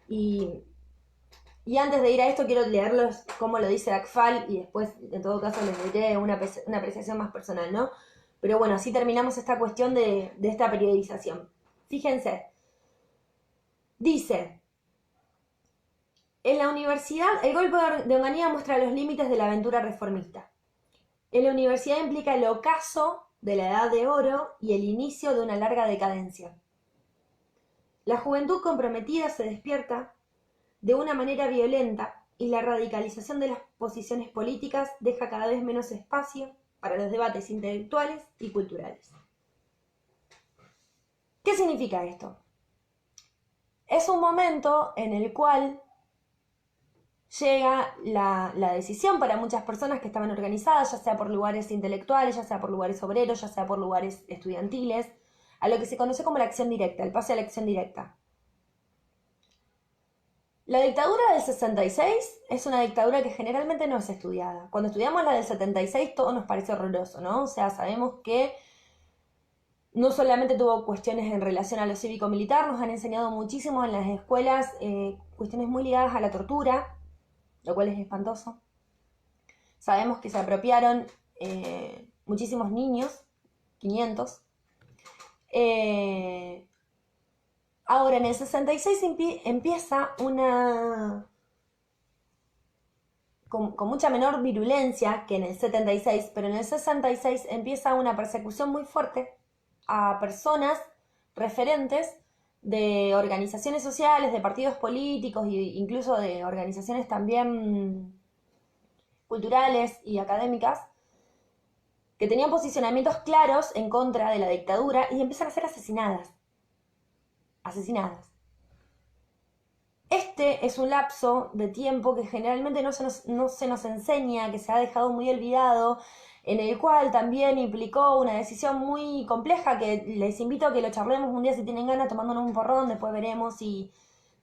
y antes de ir a esto quiero leerlos como lo dice Akfal y después, en todo caso, les diré una apreciación más personal, ¿no? Pero bueno, así terminamos esta cuestión de esta periodización. Fíjense, dice, en la universidad, el golpe de Onganía muestra los límites de la aventura reformista. En la universidad implica el ocaso de la edad de oro y el inicio de una larga decadencia. La juventud comprometida se despierta de una manera violenta y la radicalización de las posiciones políticas deja cada vez menos espacio para los debates intelectuales y culturales. ¿Qué significa esto? Es un momento en el cual llega la decisión para muchas personas que estaban organizadas, ya sea por lugares intelectuales, ya sea por lugares obreros, ya sea por lugares estudiantiles, a lo que se conoce como la acción directa, el pase a la acción directa. La dictadura del 66 es una dictadura que generalmente no es estudiada. Cuando estudiamos la del 76 todo nos parece horroroso, ¿no? O sea, sabemos que no solamente tuvo cuestiones en relación a lo cívico-militar, nos han enseñado muchísimo en las escuelas cuestiones muy ligadas a la tortura, lo cual es espantoso. Sabemos que se apropiaron muchísimos niños, 500. Ahora, en el 66 empieza una... con mucha menor virulencia que en el 76, pero en el 66 empieza una persecución muy fuerte a personas referentes de organizaciones sociales, de partidos políticos e incluso de organizaciones también culturales y académicas que tenían posicionamientos claros en contra de la dictadura y empiezan a ser asesinadas. Este es un lapso de tiempo que generalmente no se nos enseña, que se ha dejado muy olvidado, en el cual también implicó una decisión muy compleja que les invito a que lo charlemos un día si tienen ganas, tomándonos un porrón, después veremos de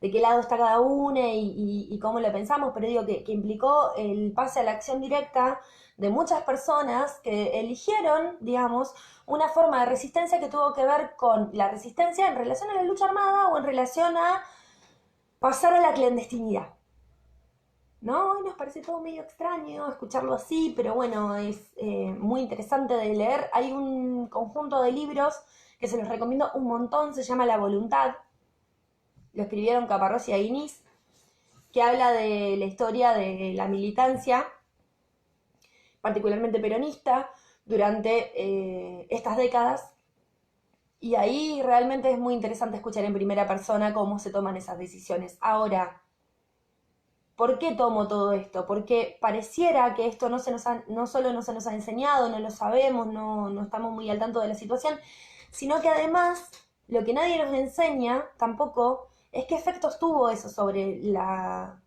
qué lado está cada uno y cómo lo pensamos, pero digo que implicó el pase a la acción directa de muchas personas que eligieron, digamos, una forma de resistencia que tuvo que ver con la resistencia en relación a la lucha armada o en relación a pasar a la clandestinidad. ¿No? Hoy nos parece todo medio extraño escucharlo así, pero bueno, es muy interesante de leer. Hay un conjunto de libros que se los recomiendo un montón, se llama La Voluntad, lo escribieron Caparrós y Aguinis, que habla de la historia de la militancia, particularmente peronista, durante estas décadas. Y ahí realmente es muy interesante escuchar en primera persona cómo se toman esas decisiones. Ahora, ¿por qué tomo todo esto? Porque pareciera que esto no solo no se nos ha enseñado, no lo sabemos, no estamos muy al tanto de la situación, sino que además lo que nadie nos enseña tampoco es qué efectos tuvo eso sobre la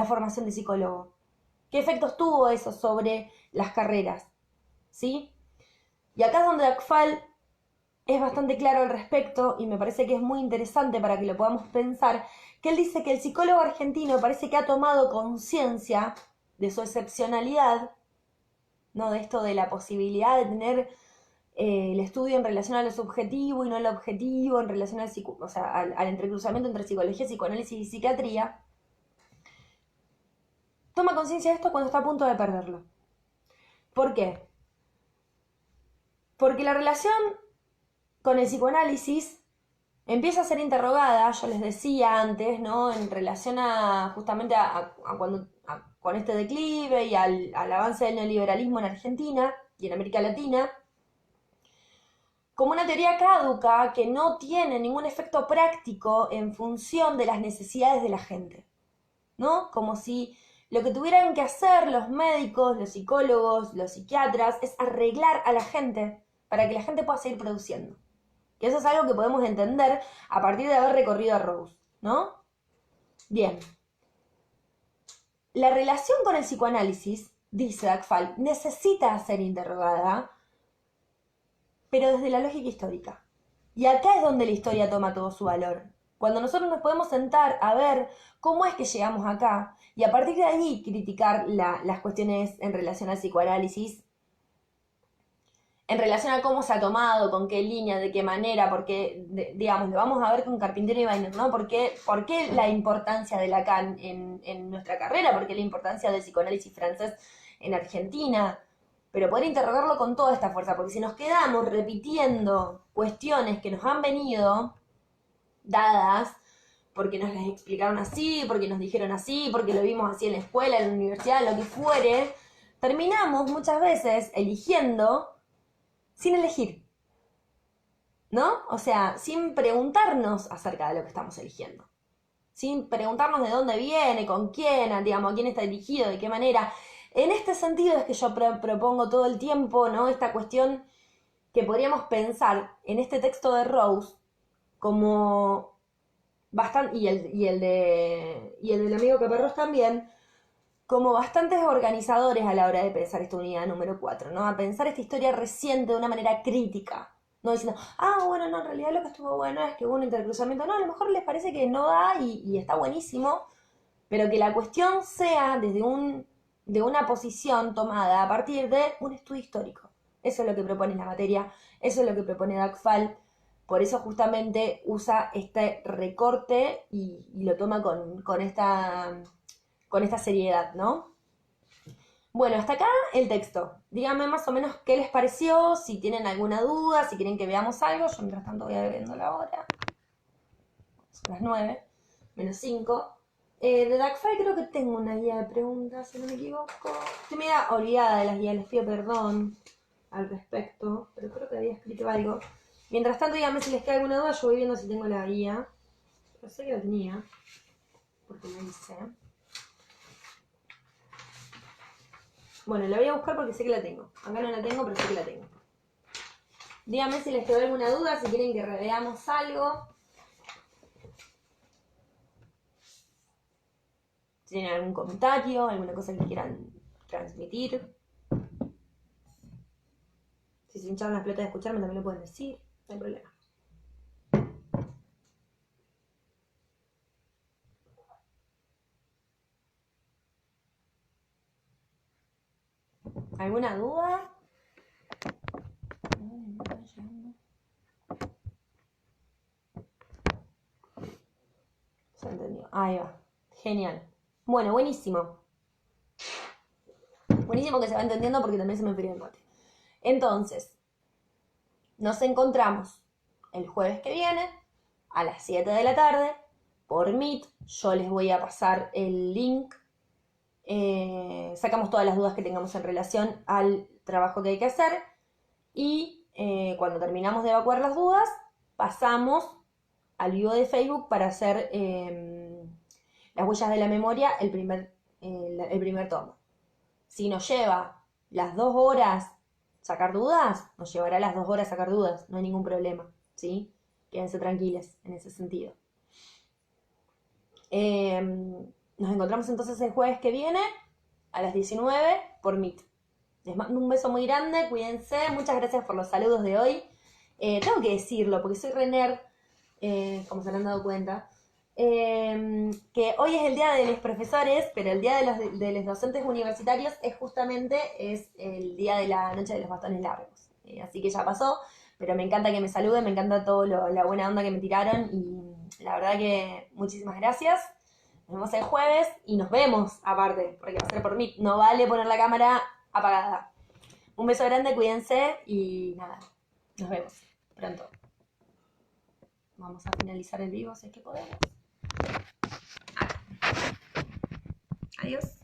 formación de psicólogo. ¿Qué efectos tuvo eso sobre las carreras? ¿Sí? Y acá es donde Akfal es bastante claro al respecto y me parece que es muy interesante para que lo podamos pensar, que él dice que el psicólogo argentino parece que ha tomado conciencia de su excepcionalidad, ¿no? De esto de la posibilidad de tener el estudio en relación a lo subjetivo y no a lo objetivo, en relación al entrecruzamiento entre psicología, psicoanálisis y psiquiatría. Toma conciencia de esto cuando está a punto de perderlo. ¿Por qué? Porque la relación con el psicoanálisis empieza a ser interrogada, yo les decía antes, ¿no? En relación a justamente con este declive y al avance del neoliberalismo en Argentina y en América Latina, como una teoría caduca que no tiene ningún efecto práctico en función de las necesidades de la gente, ¿no? Como si lo que tuvieran que hacer los médicos, los psicólogos, los psiquiatras, es arreglar a la gente para que la gente pueda seguir produciendo. Que eso es algo que podemos entender a partir de haber recorrido a Rose, ¿no? Bien. La relación con el psicoanálisis, dice Dagfal, necesita ser interrogada, pero desde la lógica histórica. Y acá es donde la historia toma todo su valor. Cuando nosotros nos podemos sentar a ver cómo es que llegamos acá y a partir de ahí criticar las cuestiones en relación al psicoanálisis, en relación a cómo se ha tomado, con qué línea, de qué manera, porque, digamos, lo vamos a ver con Carpintero y Weiner, ¿no? ¿Por qué la importancia de Lacan en nuestra carrera? ¿Por qué la importancia del psicoanálisis francés en Argentina? Pero poder interrogarlo con toda esta fuerza, porque si nos quedamos repitiendo cuestiones que nos han venido dadas, porque nos las explicaron así, porque nos dijeron así, porque lo vimos así en la escuela, en la universidad, lo que fuere, terminamos muchas veces eligiendo sin elegir, ¿no? O sea, sin preguntarnos acerca de lo que estamos eligiendo. Sin preguntarnos de dónde viene, con quién, digamos, a quién está dirigido, de qué manera. En este sentido es que yo propongo todo el tiempo, ¿no? Esta cuestión que podríamos pensar en este texto de Rose como bastante, y el del amigo Caparrós también, como bastantes organizadores a la hora de pensar esta unidad número 4, ¿no? A pensar esta historia reciente de una manera crítica, no diciendo, bueno, no, en realidad lo que estuvo bueno es que hubo un intercruzamiento, no, a lo mejor les parece que no da y está buenísimo, pero que la cuestión sea de una posición tomada a partir de un estudio histórico. Eso es lo que propone la materia, eso es lo que propone Dagfal, por eso justamente usa este recorte y lo toma con esta seriedad, ¿no? Bueno, hasta acá el texto. Díganme más o menos qué les pareció, si tienen alguna duda, si quieren que veamos algo. Yo mientras tanto voy a ir viendo la hora. Son las 9, menos 5. De Dagfal creo que tengo una guía de preguntas, si no me equivoco. Estoy medio olvidada de las guías, les pido perdón al respecto, pero creo que había escrito algo. Mientras tanto, díganme si les queda alguna duda, yo voy viendo si tengo la guía. Pero sé que la tenía, porque me dice. Bueno, la voy a buscar porque sé que la tengo. Acá no la tengo, pero sé que la tengo. Díganme si les quedó alguna duda, si quieren que reveamos algo. Si tienen algún comentario, alguna cosa que quieran transmitir. Si se hincharon las pelotas de escucharme también lo pueden decir, no hay problema. ¿Alguna duda? Se entendió. Ahí va. Genial. Bueno, buenísimo. Buenísimo que se va entendiendo porque también se me enfrió el mate. Entonces, nos encontramos el jueves que viene a las 7 de la tarde por Meet. Yo les voy a pasar el link. Sacamos todas las dudas que tengamos en relación al trabajo que hay que hacer y cuando terminamos de evacuar las dudas, pasamos al vivo de Facebook para hacer las huellas de la memoria, el primer tomo. Si nos lleva las 2 horas sacar dudas, nos llevará las 2 horas sacar dudas, no hay ningún problema, ¿sí? Quédense tranquiles en ese sentido. Nos encontramos entonces el jueves que viene a las 19 por Meet. Les mando un beso muy grande, cuídense, muchas gracias por los saludos de hoy. Tengo que decirlo porque soy re nerd, como se habrán dado cuenta, que hoy es el día de los profesores, pero el día de los docentes universitarios es justamente el día de la noche de los bastones largos. Así que ya pasó, pero me encanta que me saluden, me encanta toda la buena onda que me tiraron y la verdad que muchísimas gracias. Nos vemos el jueves y nos vemos aparte, porque va a ser por mí. No vale poner la cámara apagada. Un beso grande, cuídense y nada, nos vemos pronto. Vamos a finalizar el vivo si es que podemos. Adiós.